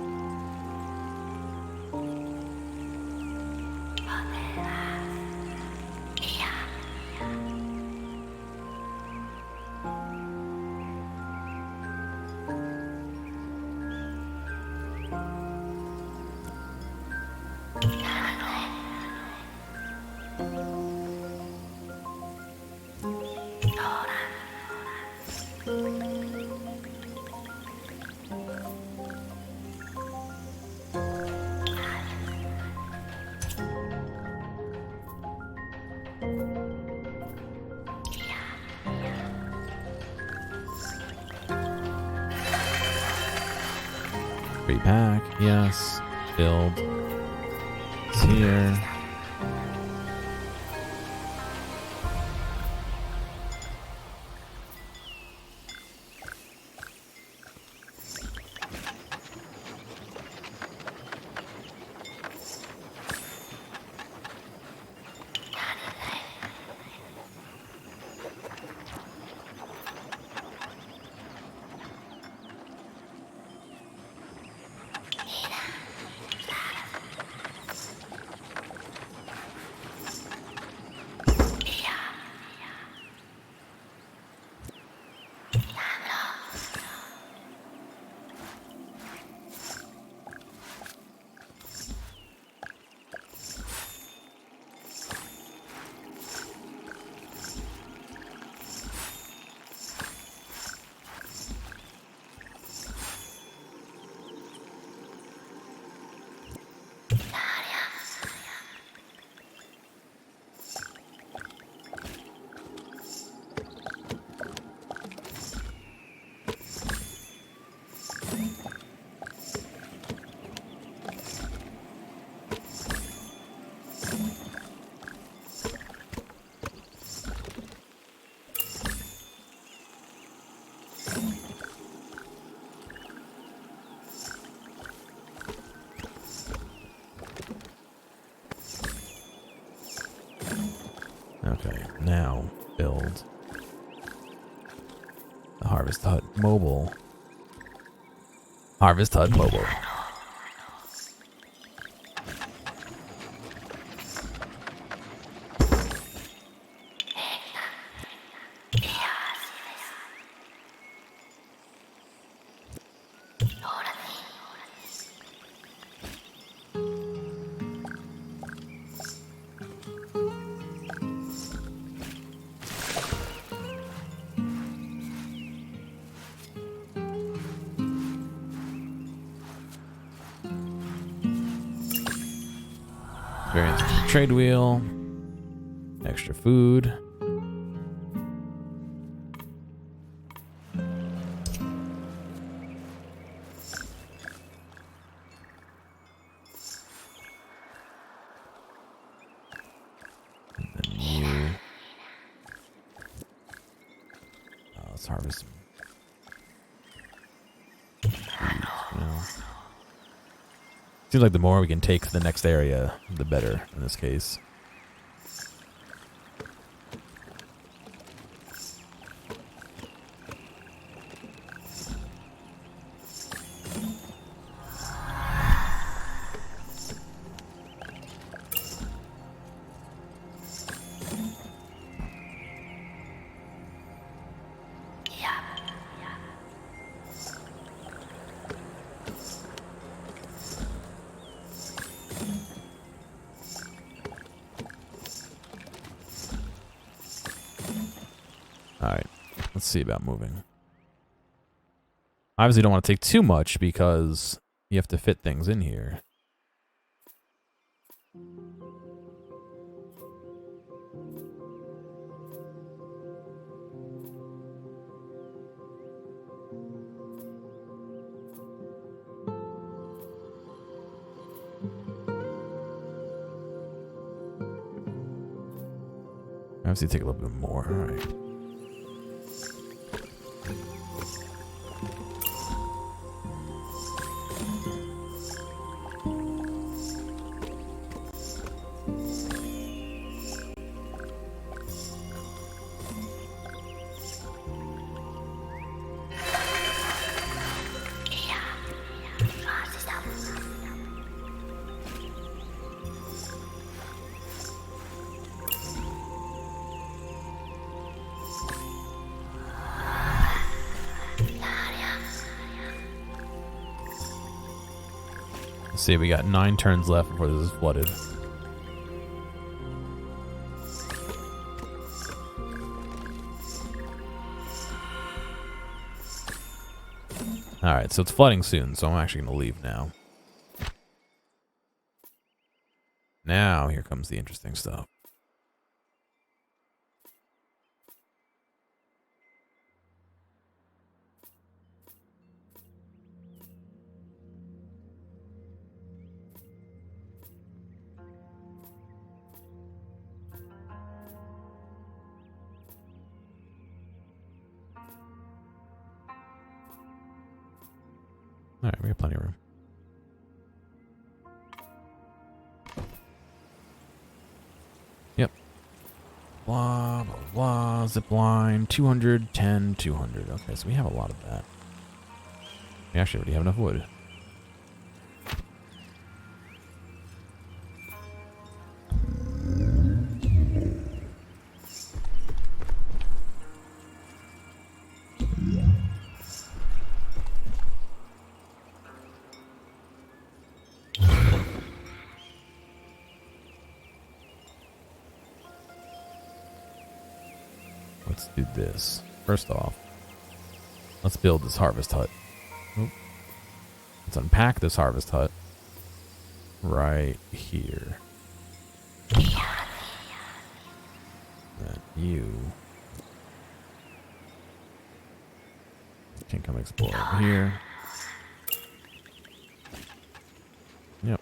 Repack, yes. Build. It's here. Harvest Hut Mobile. Harvest Hut Mobile. Variants for the trade wheel. Extra food. And then new. Let's harvest some. Seems like the more we can take to the next area, the better in this case. Alright, let's see about moving. Obviously don't want to take too much because you have to fit things in here. Obviously take a little bit more, alright. Let's see, we got 9 turns left before this is flooded. Alright, so it's flooding soon, so I'm actually going to leave now. Now, here comes the interesting stuff. Alright, we have plenty of room. Yep. Blah, blah, blah. Zip line. 200, 10, 200. Okay, so we have a lot of that. We actually already have enough wood. Let's do this. First off, let's build this harvest hut. Oop. Let's unpack this harvest hut right here. Then you can come explore over here. Yep.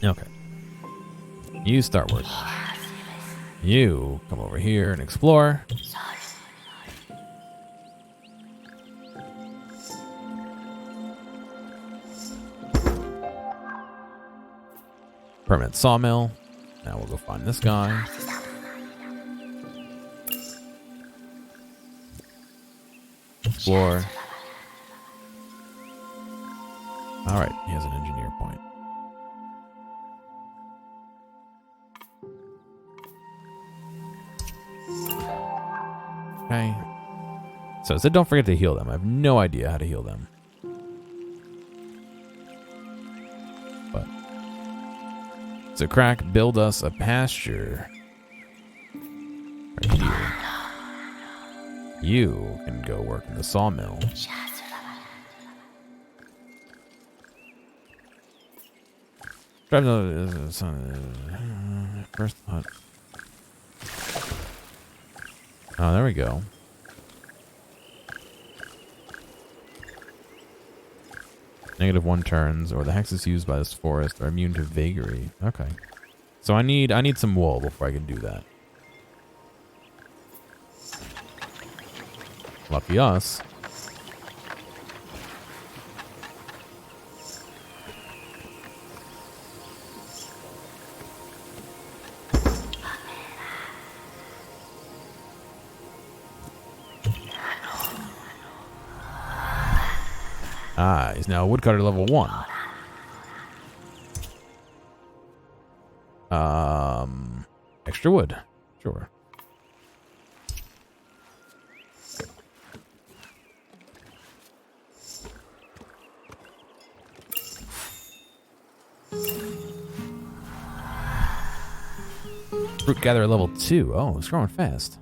Okay. You start working. You come over here and explore. Permanent sawmill. Now we'll go find this guy. Explore. Alright, he has an engineer point. Okay. So it said don't forget to heal them. I have no idea how to heal them. But so Crack, build us a pasture. Right here. You can go work in the sawmill. First hunt. Oh, there we go. -1 turns, or the hexes used by this forest are immune to vagary. Okay. So I need some wool before I can do that. Lucky us. Ah, he's now a woodcutter level 1. Extra wood. Sure. Fruit gatherer level 2. Oh, it's growing fast.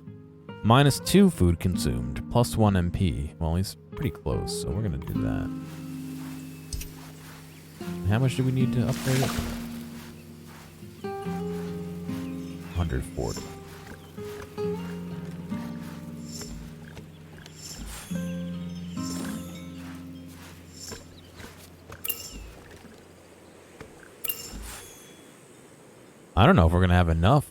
-2 food consumed, +1 MP. Well, he's pretty close, so we're gonna do that. How much do we need to upgrade it? 140. I don't know if we're gonna have enough.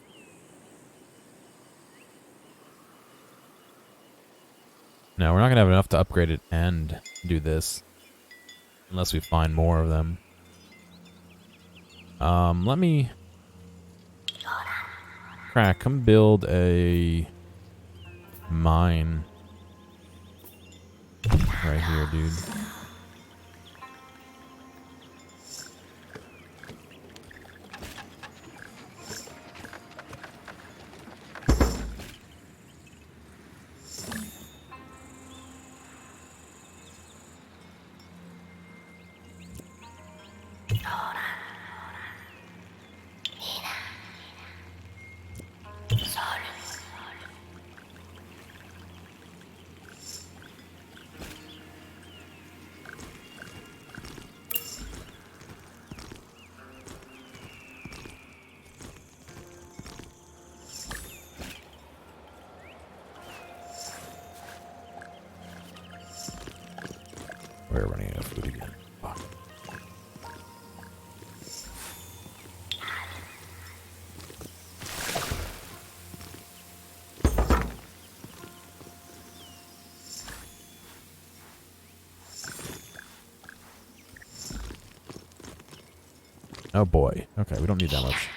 No, we're not gonna have enough to upgrade it and do this. Unless we find more of them. Let me... Crack, come build a... mine. Right here, dude. We're running out of food again. Fuck. Oh boy. Okay, we don't need that much.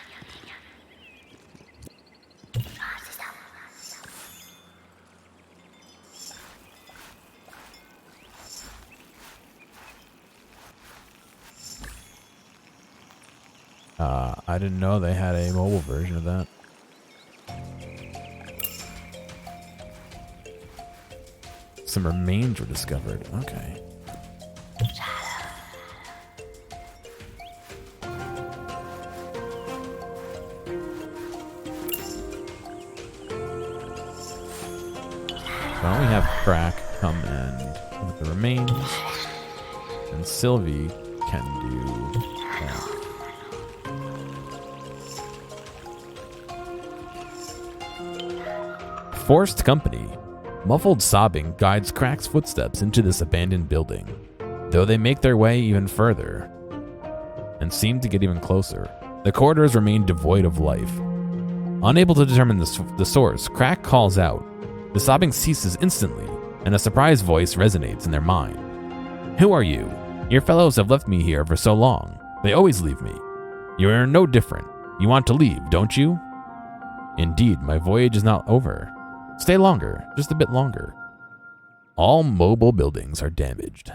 I didn't know they had a mobile version of that. Some remains were discovered. Okay. Why don't we have Crack come and look at the remains, and Sylvie can do that. Forced company. Muffled sobbing guides Crack's footsteps into this abandoned building, though they make their way even further and seem to get even closer. The corridors remain devoid of life. Unable to determine the source, Crack calls out. The sobbing ceases instantly, and a surprised voice resonates in their mind. Who are you? Your fellows have left me here for so long. They always leave me. You are no different. You want to leave, don't you? Indeed, my voyage is not over. Stay longer, just a bit longer. All mobile buildings are damaged.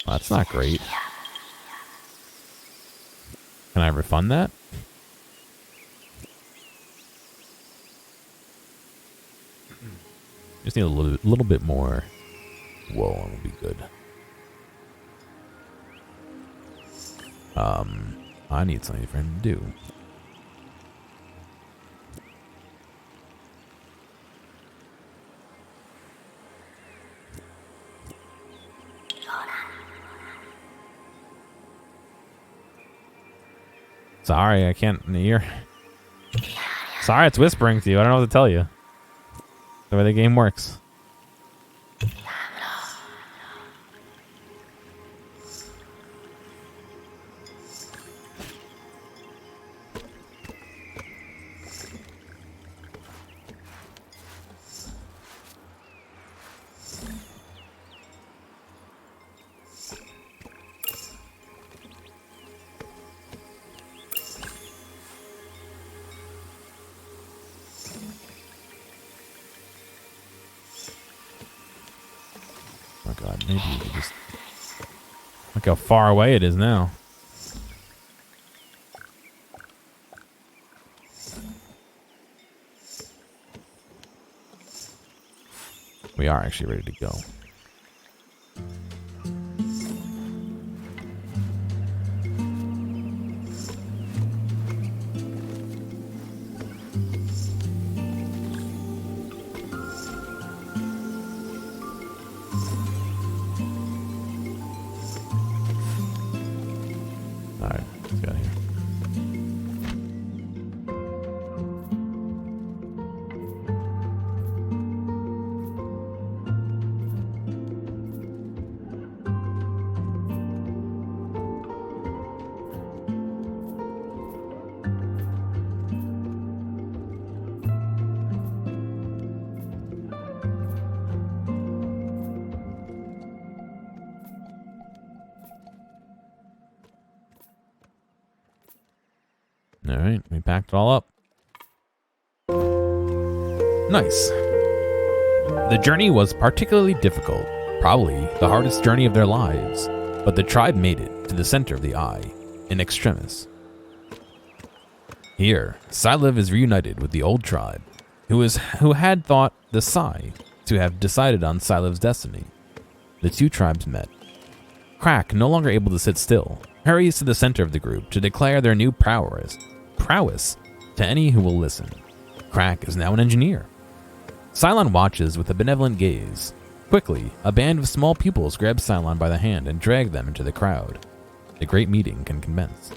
Well, that's not great. Can I refund that? Just need a little bit more. Whoa, that will be good. I need something for him to do. Sorry, I can't hear. Sorry, it's whispering to you. I don't know what to tell you. The way the game works. Oh god, maybe we could just... Look how far away it is now. We are actually ready to go. Alright, let's get out of here. Alright, we packed it all up. Nice. The journey was particularly difficult, probably the hardest journey of their lives, but the tribe made it to the center of the eye, in extremis. Here, Sylev is reunited with the old tribe, who had thought the Sai to have decided on Sylev's destiny. The two tribes met. Crack, no longer able to sit still, hurries to the center of the group to declare their new prowess to any who will listen. Crack is now an engineer. Cylon watches with a benevolent gaze. Quickly, a band of small pupils grab Cylon by the hand and drag them into the crowd. The great meeting can commence.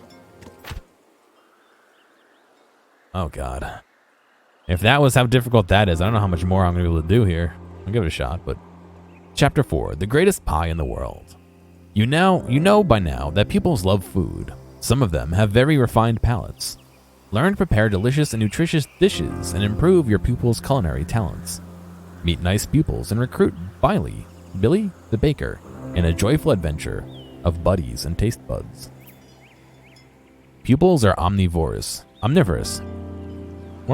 Oh god. If that was how difficult that is, I don't know how much more I'm going to be able to do here. I'll give it a shot, but... Chapter 4, the greatest pie in the world. You know by now that pupils love food. Some of them have very refined palates. Learn to prepare delicious and nutritious dishes and improve your pupils' culinary talents. Meet nice pupils and recruit Billy the baker, in a joyful adventure of buddies and taste buds. Pupils are omnivorous. One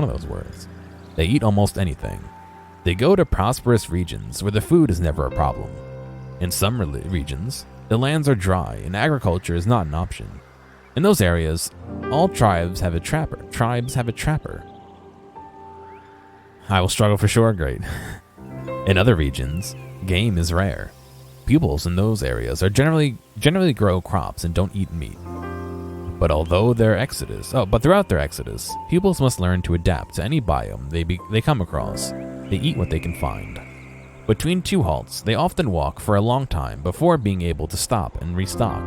of those words. They eat almost anything. They go to prosperous regions where the food is never a problem. In some regions, the lands are dry and agriculture is not an option. In those areas, all tribes have a trapper. I will struggle for sure, great. In other regions, game is rare. Pupils in those areas are generally grow crops and don't eat meat. But throughout their exodus, pupils must learn to adapt to any biome they come across. They eat what they can find. Between two halts, they often walk for a long time before being able to stop and restock.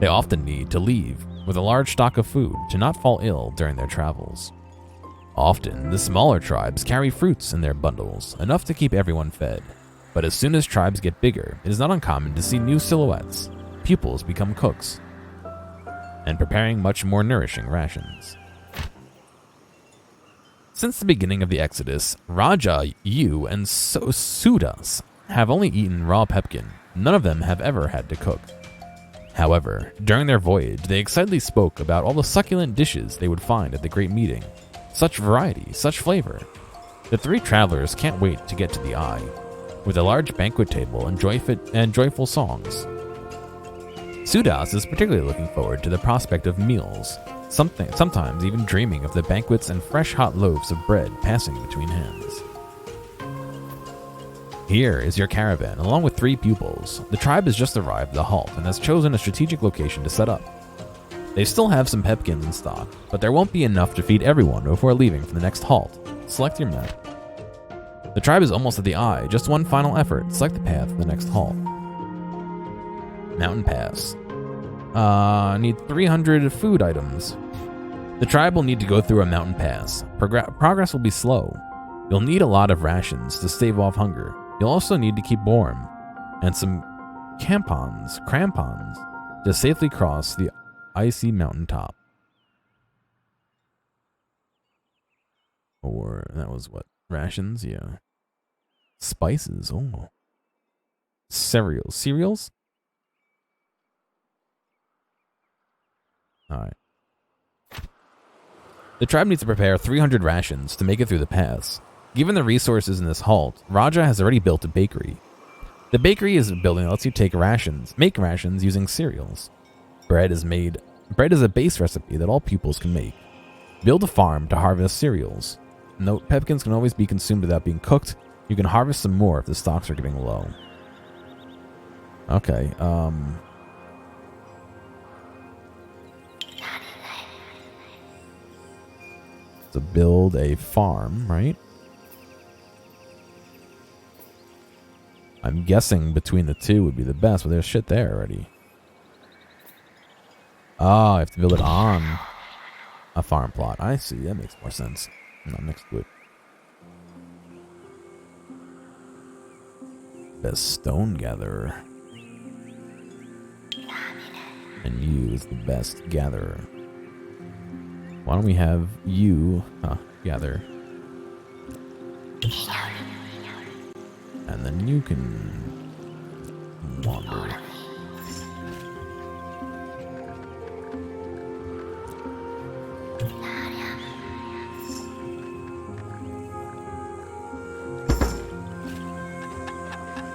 They often need to leave with a large stock of food to not fall ill during their travels. Often, the smaller tribes carry fruits in their bundles, enough to keep everyone fed. But as soon as tribes get bigger, it is not uncommon to see new silhouettes. Pupils become cooks. and preparing much more nourishing rations. Since the beginning of the Exodus, Raja, Yu, and Sudas have only eaten raw pepkin. None of them have ever had to cook. However, during their voyage, they excitedly spoke about all the succulent dishes they would find at the great meeting. Such variety, such flavor. The three travelers can't wait to get to the Eye, with a large banquet table and joyful songs. Sudas is particularly looking forward to the prospect of meals, sometimes even dreaming of the banquets and fresh hot loaves of bread passing between hands. Here is your caravan, along with 3 pupils. The tribe has just arrived at the halt and has chosen a strategic location to set up. They still have some pepkins in stock, but there won't be enough to feed everyone before leaving for the next halt. Select your map. The tribe is almost at the Eye. Just one final effort. Select the path for the next halt. Mountain Pass. Need 300 food items. The tribe will need to go through a mountain pass. Progress will be slow. You'll need a lot of rations to stave off hunger. You'll also need to keep warm, and some crampons, to safely cross the icy mountaintop. Or, that was what? Rations? Yeah. Spices, oh. Cereals? Alright. The tribe needs to prepare 300 rations to make it through the pass. Given the resources in this halt, Raja has already built a bakery. The bakery is a building that lets you make rations using cereals. Bread is a base recipe that all pupils can make. Build a farm to harvest cereals. Note, pepkins can always be consumed without being cooked. You can harvest some more if the stocks are getting low. Okay, to build a farm, right? I'm guessing between the two would be the best, but there's shit there already. Oh, I have to build it on a farm plot. I see, that makes more sense. Not next to it. Best stone gatherer. And you is the best gatherer. Why don't we have you gather? And then you can wander.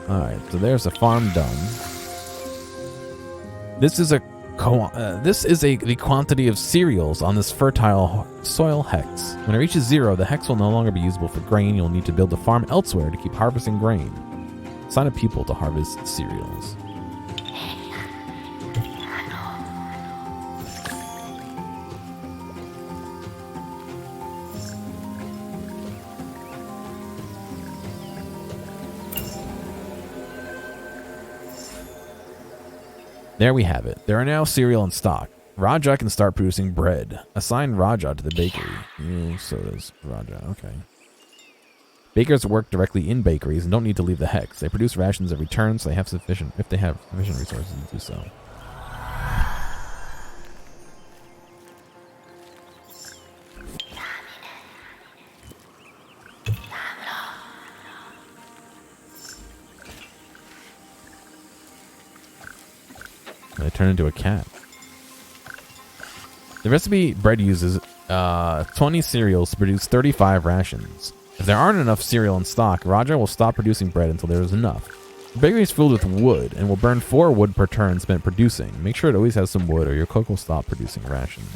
Alright, so there's a farm done. This is the quantity of cereals on this fertile soil hex. When it reaches 0, the hex will no longer be usable for grain. You'll need to build a farm elsewhere to keep harvesting grain. Assign a pupil to harvest cereals. There we have it. There are now cereal in stock. Raja can start producing bread. Assign Raja to the bakery. So does Raja. Okay. Bakers work directly in bakeries and don't need to leave the hex. They produce rations every turn, so they have sufficient resources to do so. They turn into a cat. The recipe bread uses 20 cereals to produce 35 rations. If there aren't enough cereal in stock, Raja will stop producing bread until there is enough. The bakery is filled with wood and will burn 4 wood per turn spent producing. Make sure it always has some wood or your cook will stop producing rations.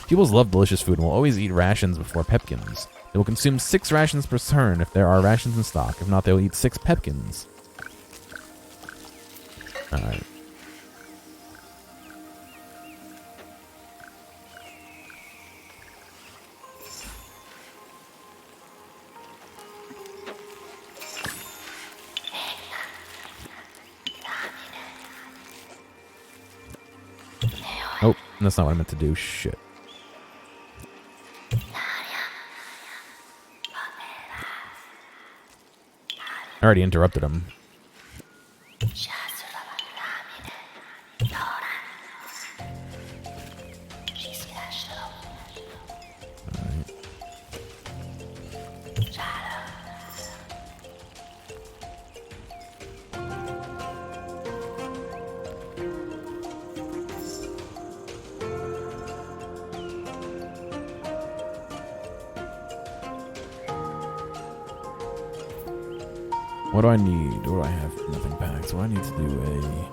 Pupils love delicious food and will always eat rations before pepkins. They will consume 6 rations per turn if there are rations in stock. If not, they will eat 6 pepkins. Alright. Oh, that's not what I meant to do. Shit. I already interrupted him. What do I need? What do I have? Nothing packed. So I need to do a...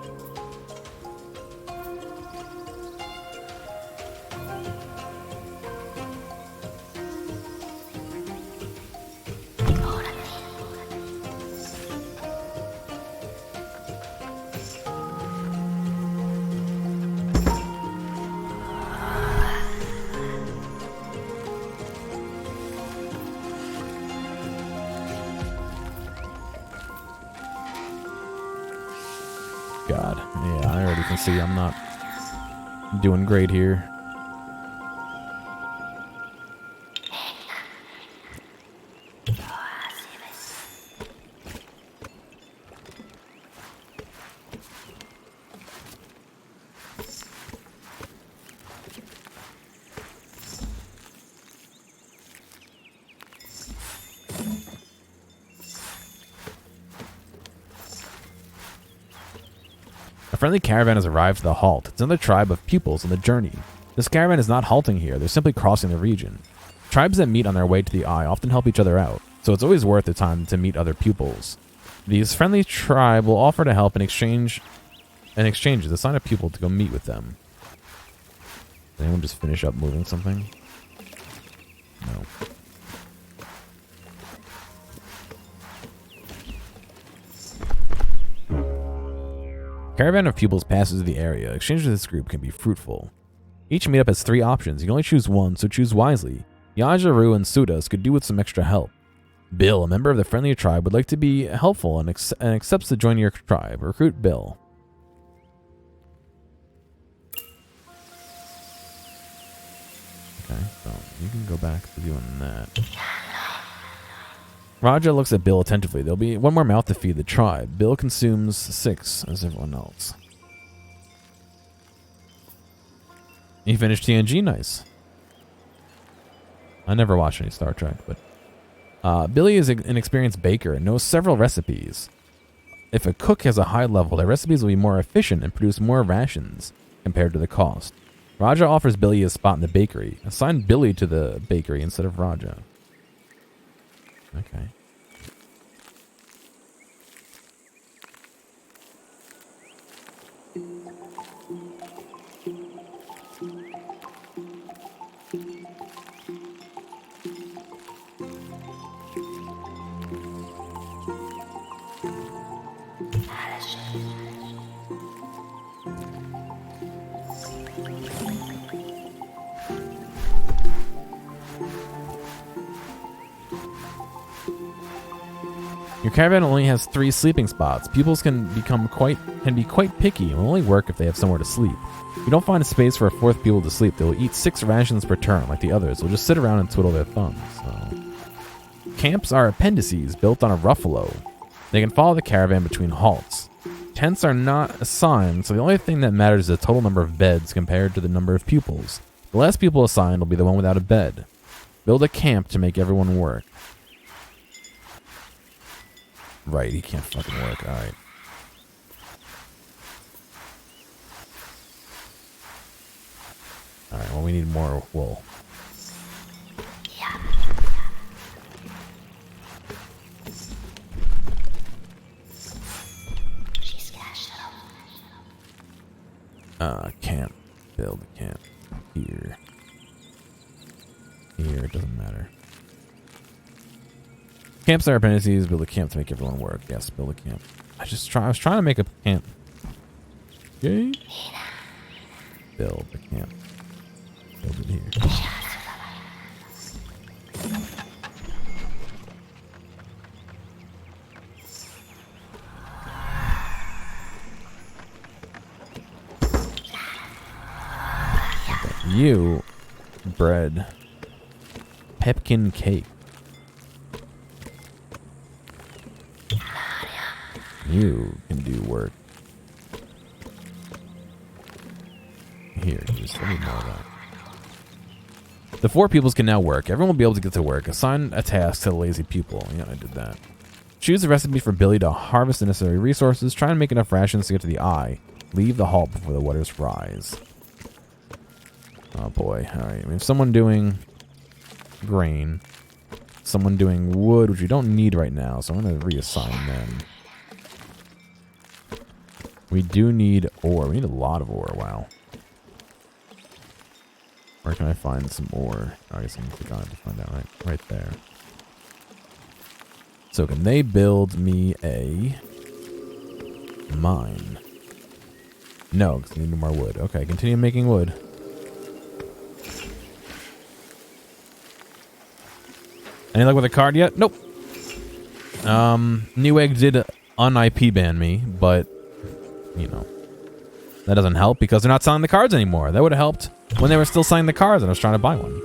God, yeah, I already can see I'm not doing great here. A friendly caravan has arrived at the halt. It's another tribe of pupils on the journey. This caravan is not halting here, they're simply crossing the region. Tribes that meet on their way to the eye often help each other out, so it's always worth the time to meet other pupils. These friendly tribe will offer to help in exchanges. Assign a pupil to go meet with them. Did anyone just finish up moving something? No. Caravan of pupils passes through the area. Exchange with this group can be fruitful. Each meetup has 3 options. You can only choose one, so choose wisely. Yajaru and Sudas could do with some extra help. Bill, a member of the friendlier tribe, would like to be helpful and accepts to join your tribe. Recruit Bill. Okay, so you can go back to doing that. Raja looks at Bill attentively. There'll be one more mouth to feed the tribe. Bill consumes 6, as everyone else. You finished TNG? Nice. I never watched any Star Trek, but... Billy is an experienced baker and knows several recipes. If a cook has a high level, their recipes will be more efficient and produce more rations compared to the cost. Raja offers Billy a spot in the bakery. Assign Billy to the bakery instead of Raja. Okay. Your caravan only has 3 sleeping spots. Pupils can be quite picky and will only work if they have somewhere to sleep. If you don't find a space for a 4th pupil to sleep, they will eat 6 rations per turn, like the others. They'll just sit around and twiddle their thumbs. So. Camps are appendices built on a ruffalo. They can follow the caravan between halts. Tents are not assigned, so the only thing that matters is the total number of beds compared to the number of pupils. The last pupil assigned will be the one without a bed. Build a camp to make everyone work. Right, he can't fucking work. Alright. Alright, well, we need more wool. Camp. Build a camp. Here. Here, it doesn't matter. Camps are appendices. Build a camp to make everyone work. Yes, build a camp. I was trying to make a camp. Okay. Build a camp. Build it here. You bread pepkin cake. You can do work. Here, just let me know that. The 4 pupils can now work. Everyone will be able to get to work. Assign a task to the lazy pupil. Yeah, I did that. Choose a recipe for Billy to harvest the necessary resources. Try and make enough rations to get to the eye. Leave the halt before the waters rise. Oh boy. Alright. We have someone doing grain. someone doing wood, which we don't need right now, so I'm going to reassign them. We do need ore. We need a lot of ore. Wow. Where can I find some ore? Oh, I guess I can click on it to find out. Right there. So can they build me a mine? No, because I need more wood. Okay, continue making wood. Any luck with a card yet? Nope. Newegg did un-IP ban me, but, you know, that doesn't help because they're not selling the cards anymore. That would have helped when they were still selling the cards and I was trying to buy one.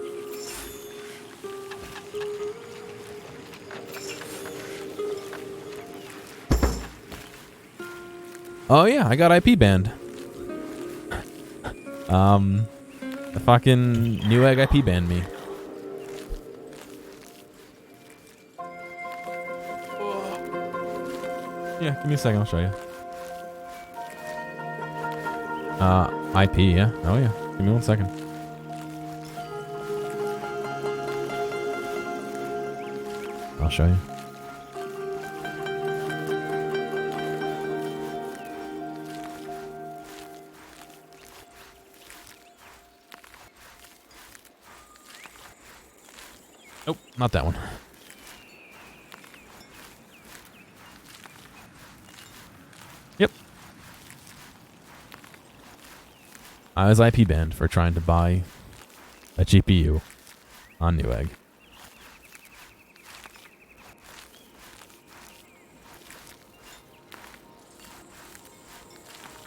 Oh yeah, I got IP banned. The fucking Newegg IP banned me. Yeah, give me a second, I'll show you. IP, yeah. Oh yeah. Give me 1 second. I'll show you. Nope, not that one. Yep. I was IP banned for trying to buy a GPU on Newegg.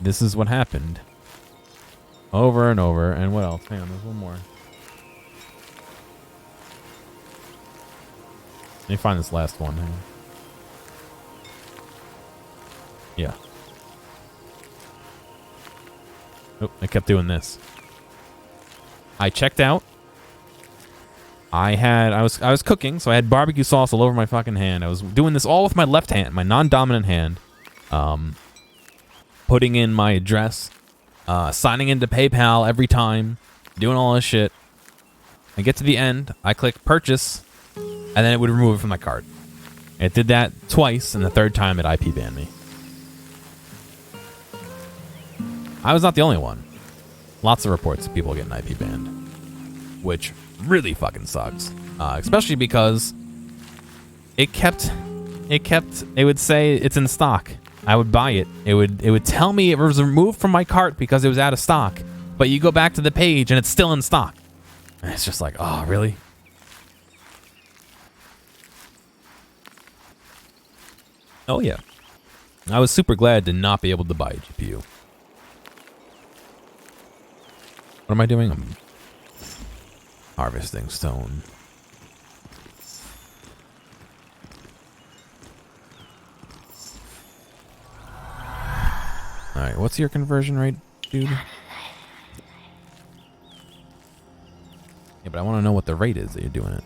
This is what happened. Over and over. And what else? Hang on, there's one more. Let me find this last one. Hang on. Yeah. Oh, I kept doing this. I checked out. I was cooking, so I had barbecue sauce all over my fucking hand. I was doing this all with my left hand, my non-dominant hand. Putting in my address, signing into PayPal every time, doing all this shit. I get to the end, I click purchase, and then it would remove it from my card. It did that twice, and the third time it IP banned me. I was not the only one. Lots of reports of people getting IP banned, which really fucking sucks. Especially because it would say it's in stock. I would buy it. It would tell me it was removed from my cart because it was out of stock. But you go back to the page and it's still in stock. And it's just like, oh, really? Oh, yeah. I was super glad to not be able to buy a GPU. What am I doing? I'm harvesting stone. Alright, what's your conversion rate, dude? Yeah, but I want to know what the rate is that you're doing it.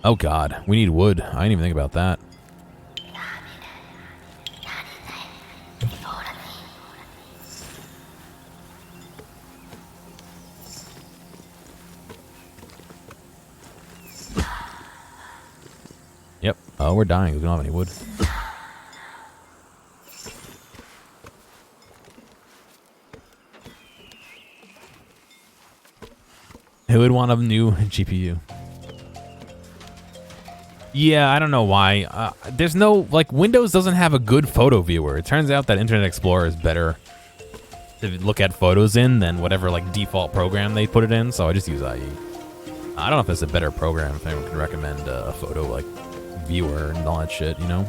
Oh god, we need wood. I didn't even think about that. Yep. Oh, we're dying because we don't have any wood. Who would want a new GPU? Yeah, I don't know why. There's no, like, Windows doesn't have a good photo viewer. It turns out that Internet Explorer is better to look at photos in than whatever, like, default program they put it in, so I just use IE. I don't know if it's a better program, if anyone can recommend a photo, like, viewer and all that shit, you know?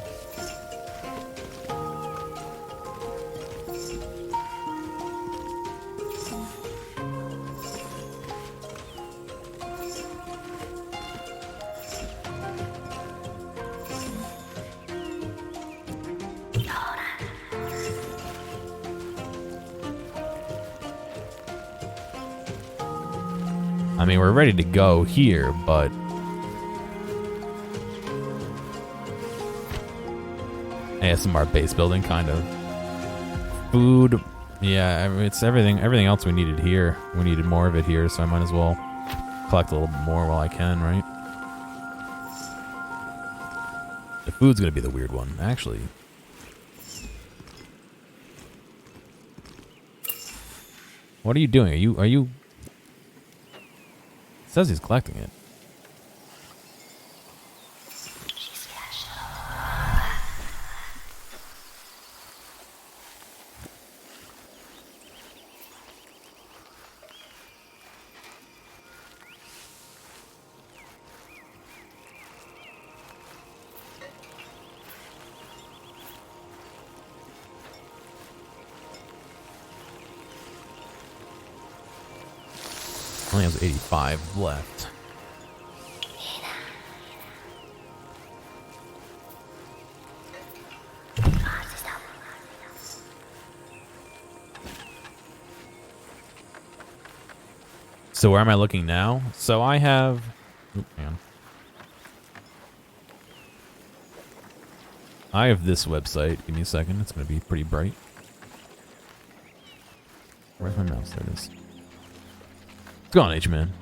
I mean, we're ready to go here, but ASMR base building, kind of. Food, yeah, I mean, it's everything else we needed here. We needed more of it here, so I might as well collect a little bit more while I can, right? The food's gonna be the weird one, actually. What are you doing? Are you? It says he's collecting it. Only has 85 left. So where am I looking now? So I have... Oop, man. I have this website. Give me a second. It's going to be pretty bright. Where's my mouse? There it is. What's going on, H-Man?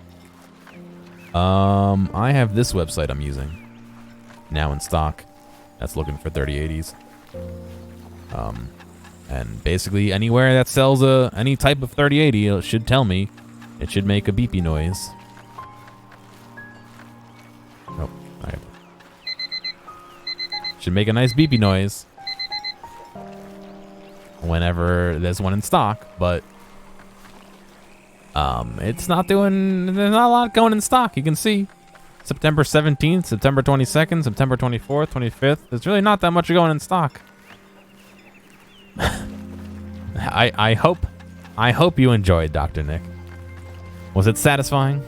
I have this website I'm using. Now in stock. That's looking for 3080s. And basically anywhere that sells any type of 3080, it should tell me. It should make a beepy noise. Nope. Alright. Should make a nice beepy noise. Whenever there's one in stock, but... it's not doing... There's not a lot going in stock, you can see. September 17th, September 22nd, September 24th, 25th. There's really not that much going in stock. I hope you enjoyed, Dr. Nick. Was it satisfying?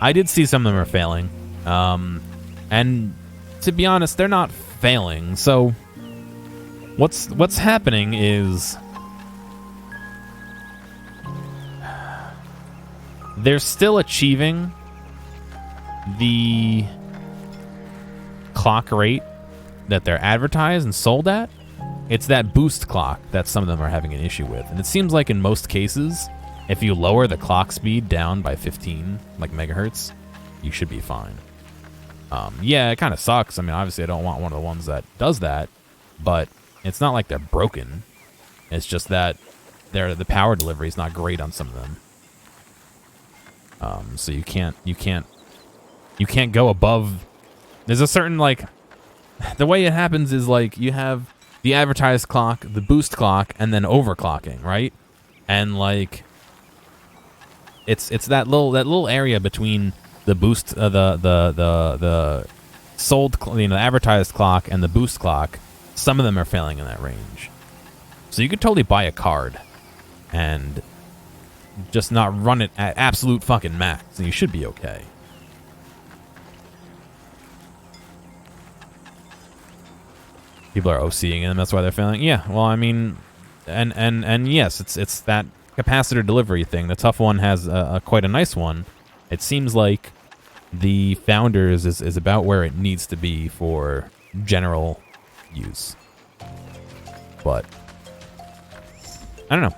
I did see some of them are failing. And to be honest, they're not failing. So what's happening is they're still achieving the clock rate that they're advertised and sold at. It's that boost clock that some of them are having an issue with. And it seems like in most cases, if you lower the clock speed down by 15 like megahertz, you should be fine. Yeah, it kind of sucks. I mean, obviously I don't want one of the ones that does that, but it's not like they're broken. It's just that the power delivery is not great on some of them. So you can't go above. There's a certain, like, the way it happens is like you have the advertised clock, the boost clock, and then overclocking, right? And like it's that little area between the boost, the sold, advertised clock and the boost clock. Some of them are failing in that range. So you could totally buy a card and just not run it at absolute fucking max, and you should be okay. People are OCing them, that's why they're failing. Yeah, well, I mean, and yes, it's that capacitor delivery thing. The tough one has quite a nice one. It seems like the Founders is about where it needs to be for general use. But I don't know.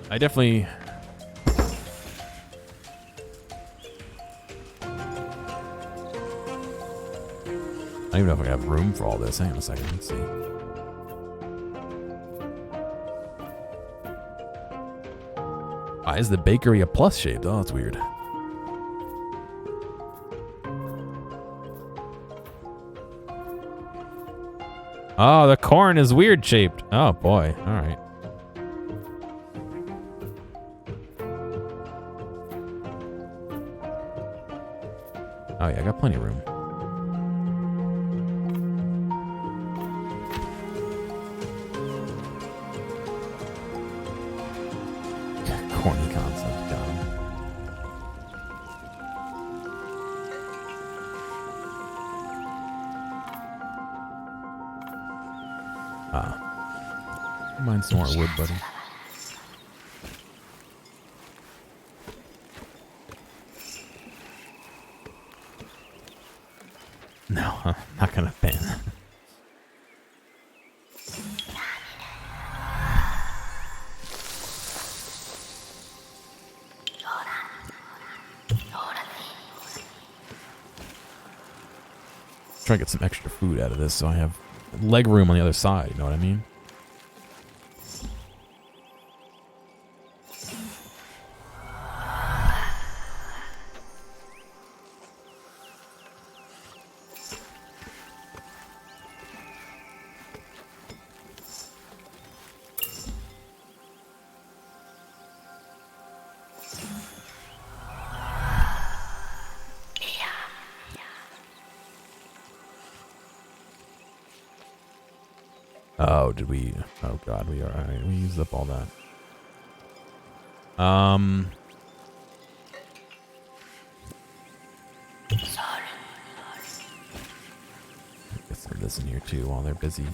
I definitely... I don't even know if I have room for all this. Hang on a second. Let's see. Why is the bakery a plus shaped? Oh, that's weird. Oh, the corn is weird shaped. Oh, boy. All right. Oh, yeah. I got plenty of room. Corny concept, got him. Mine's some more wood, buddy. No, I'm not gonna ban. Try to get some extra food out of this so I have leg room on the other side, you know what I mean? Oh, did we? Oh God, we are. All right, we used up all that. Get some of this in here too while they're busy.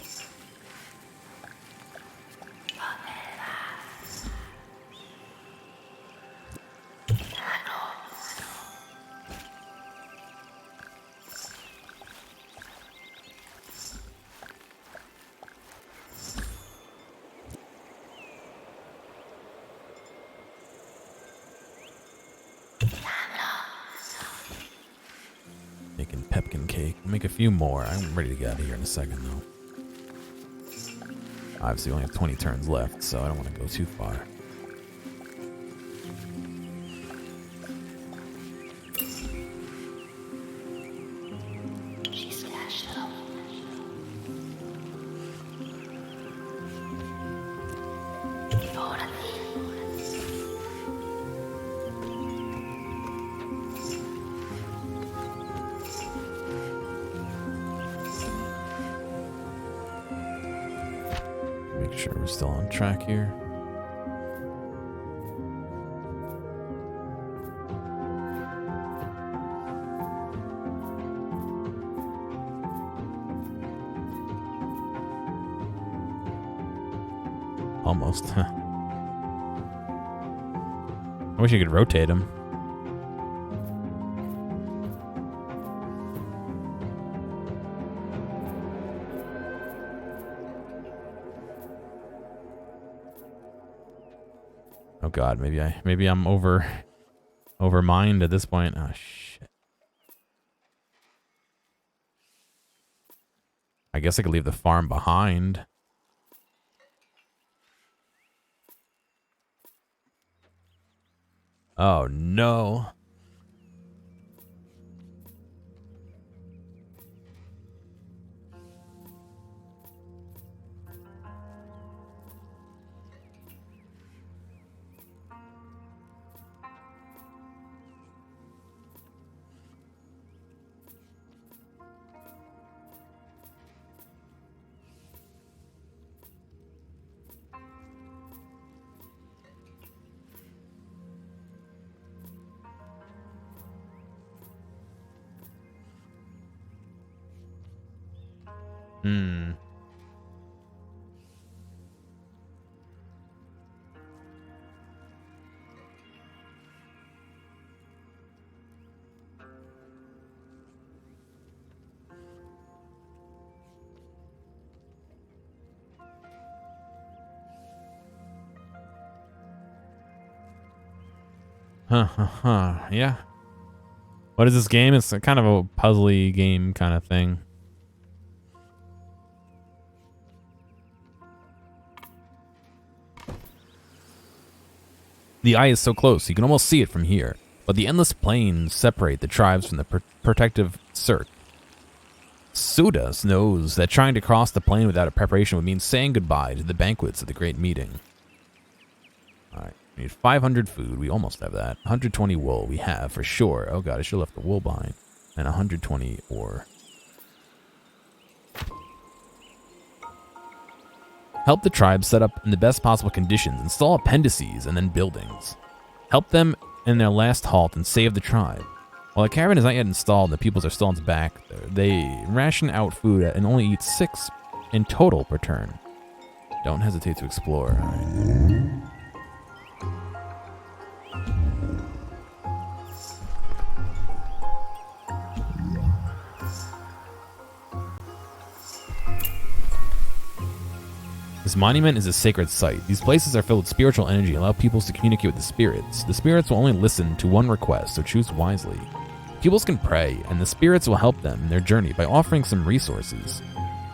Making pepkin cake. I'll make a few more. I'm ready to get out of here in a second, though. Obviously, we only have 20 turns left, so I don't want to go too far. Make sure we're still on track here. Almost. I wish you could rotate him. Oh God, maybe I'm over mined at this point. Oh shit. I guess I could leave the farm behind. Oh no. Hmm. Yeah. What is this game? It's a kind of a puzzly game kind of thing. The eye is so close, you can almost see it from here, but the endless plains separate the tribes from the protective cirque. Sudas knows that trying to cross the plain without a preparation would mean saying goodbye to the banquets of the great meeting. Alright, we need 500 food. We almost have that. 120 wool. We have, for sure. Oh God, I should have left the wool behind. And 120 ore. Help the tribe set up in the best possible conditions, install appendices and then buildings. Help them in their last halt and save the tribe. While the caravan is not yet installed and the peoples are still on its back, they ration out food and only eat 6 in total per turn. Don't hesitate to explore. All right. This monument is a sacred site. These places are filled with spiritual energy and allow peoples to communicate with the spirits. The spirits will only listen to one request, so choose wisely. Pupils can pray, and the spirits will help them in their journey by offering some resources.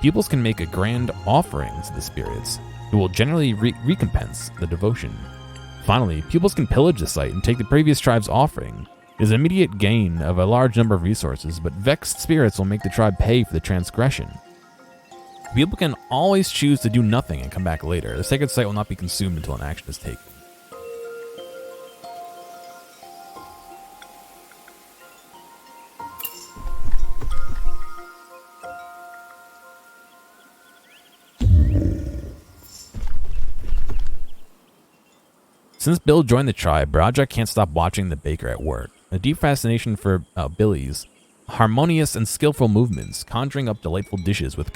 Pupils can make a grand offering to the spirits, who will generally recompense the devotion. Finally, pupils can pillage the site and take the previous tribe's offering. It is an immediate gain of a large number of resources, but vexed spirits will make the tribe pay for the transgression. People can always choose to do nothing and come back later. The sacred site will not be consumed until an action is taken. Since Bill joined the tribe, Raja can't stop watching the baker at work. A deep fascination for Billy's harmonious and skillful movements, conjuring up delightful dishes with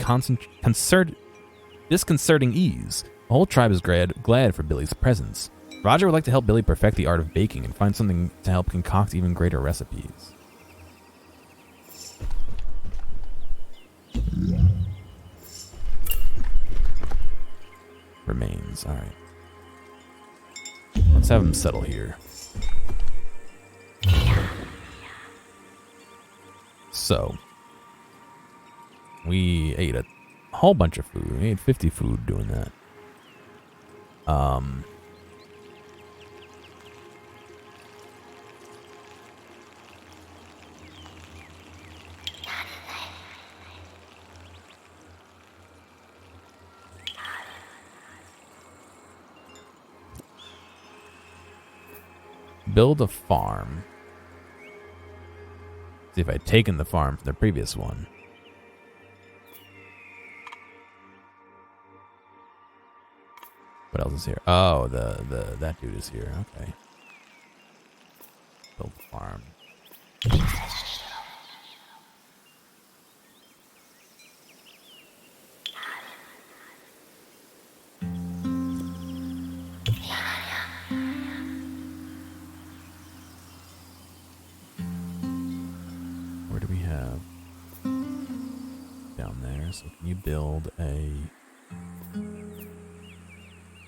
disconcerting ease. The whole tribe is glad for Billy's presence. Roger would like to help Billy perfect the art of baking and find something to help concoct even greater recipes. Remains, alright. Let's have him settle here. So, we ate a whole bunch of food. We ate 50 food doing that. Build a farm. See if I'd taken the farm from the previous one. What else is here? Oh, that dude is here. Okay. Build a farm. Where do we have? Down there. So can you build a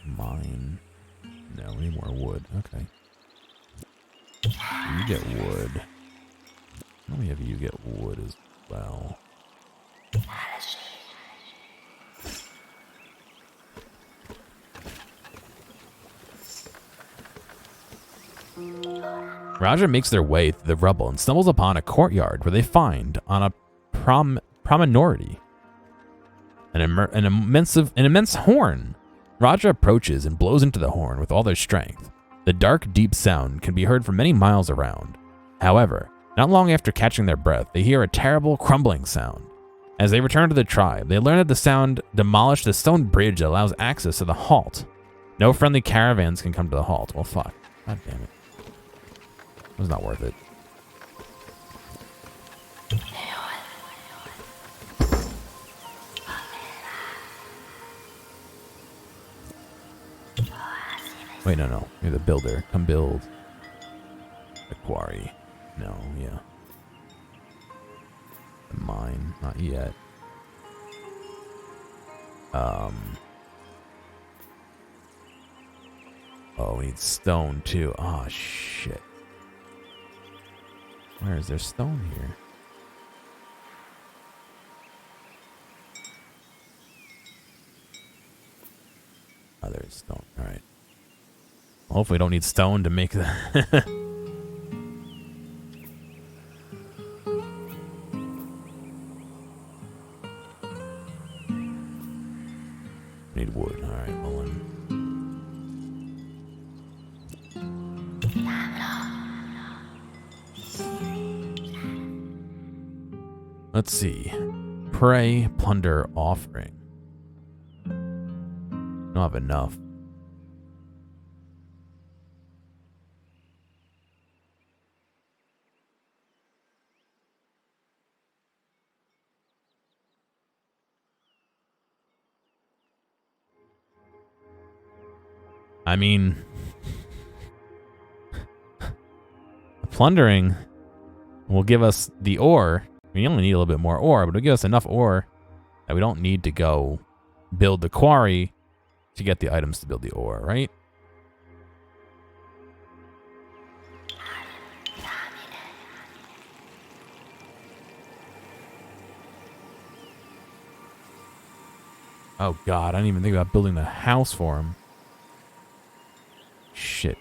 mine? No, we need more wood. Okay. You get wood. Let me have you get wood as well. Raja makes their way through the rubble and stumbles upon a courtyard where they find, on a promenade, an immense horn. Raja approaches and blows into the horn with all their strength. The dark, deep sound can be heard for many miles around. However, not long after catching their breath, they hear a terrible crumbling sound. As they return to the tribe, they learn that the sound demolished the stone bridge that allows access to the halt. No friendly caravans can come to the halt. Well, fuck. God damn it. It was not worth it. Wait, no. You're the builder. Come build the quarry. No, yeah. The mine. Not yet. Oh, we need stone too. Oh, shit. Where is there stone here? Oh, there's stone. All right. Well, hopefully we don't need stone to make that. Need wood. All right, Mullen. Let's see. Pray, plunder, offering. Don't have enough. I mean, plundering will give us the ore. We only need a little bit more ore, but it'll give us enough ore that we don't need to go build the quarry to get the items to build the ore, right? Oh god, I didn't even think about building the house for him. Shit.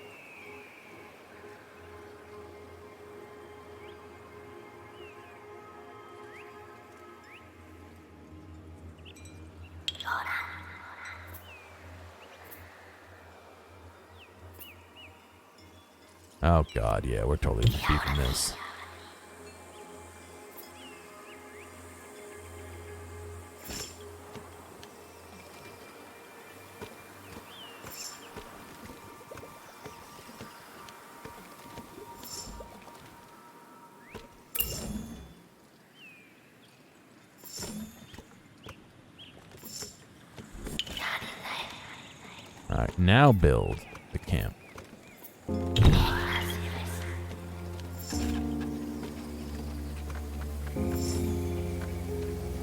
Oh god, yeah, we're totally gonna be from this. Alright, now build the camp.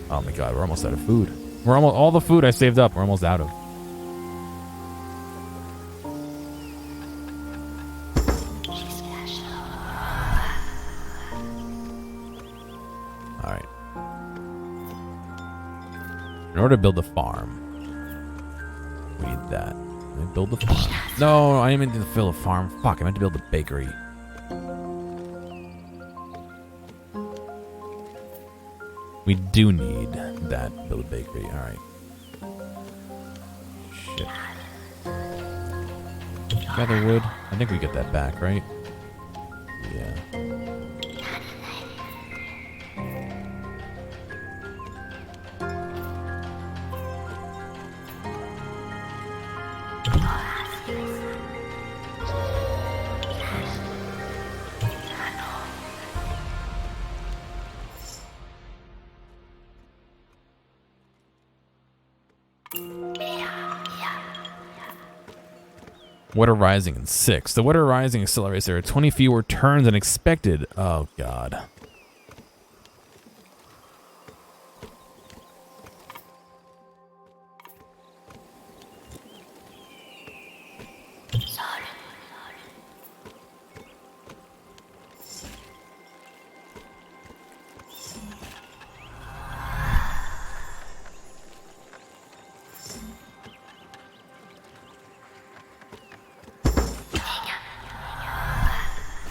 Oh my god, we're almost out of food. We're almost all the food I saved up, we're almost out of. Alright. In order to build a farm, we need that. Build the farm. No, I didn't mean to build a farm. Fuck, I meant to build a bakery. We do need that to build a bakery. Alright. Shit. Gather wood. I think we get that back, right? Yeah. Water Rising in 6. The Water Rising accelerates there are 20 fewer turns than expected. Oh, God.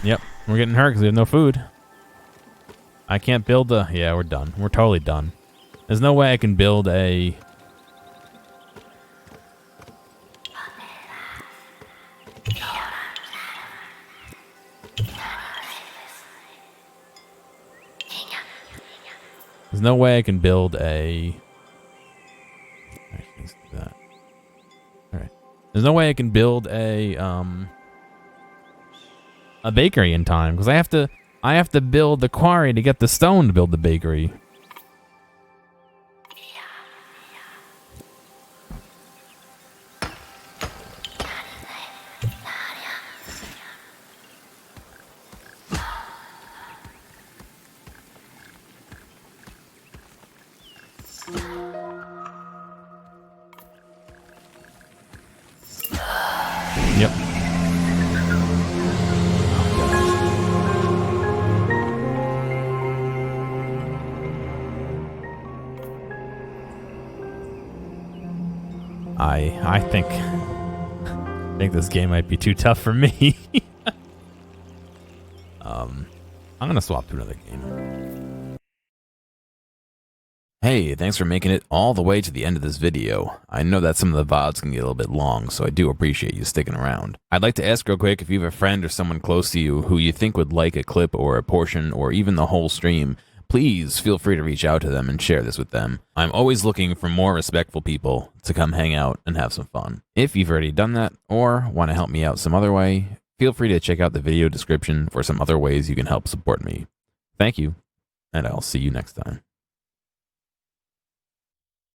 Yep, we're getting hurt because we have no food. I can't build a... Yeah, we're done. We're totally done. There's no way I can build a... There's no way I can build a... Actually, let's do that. Alright. There's no way I can build a bakery in time because I have to build the quarry to get the stone to build the bakery. Yep. I think this game might be too tough for me. I'm gonna swap to another game. Hey, thanks for making it all the way to the end of this video. I know that some of the VODs can get a little bit long, so I do appreciate you sticking around. I'd like to ask real quick if you have a friend or someone close to you who you think would like a clip or a portion or even the whole stream, please feel free to reach out to them and share this with them. I'm always looking for more respectful people to come hang out and have some fun. If you've already done that or want to help me out some other way, feel free to check out the video description for some other ways you can help support me. Thank you, and I'll see you next time.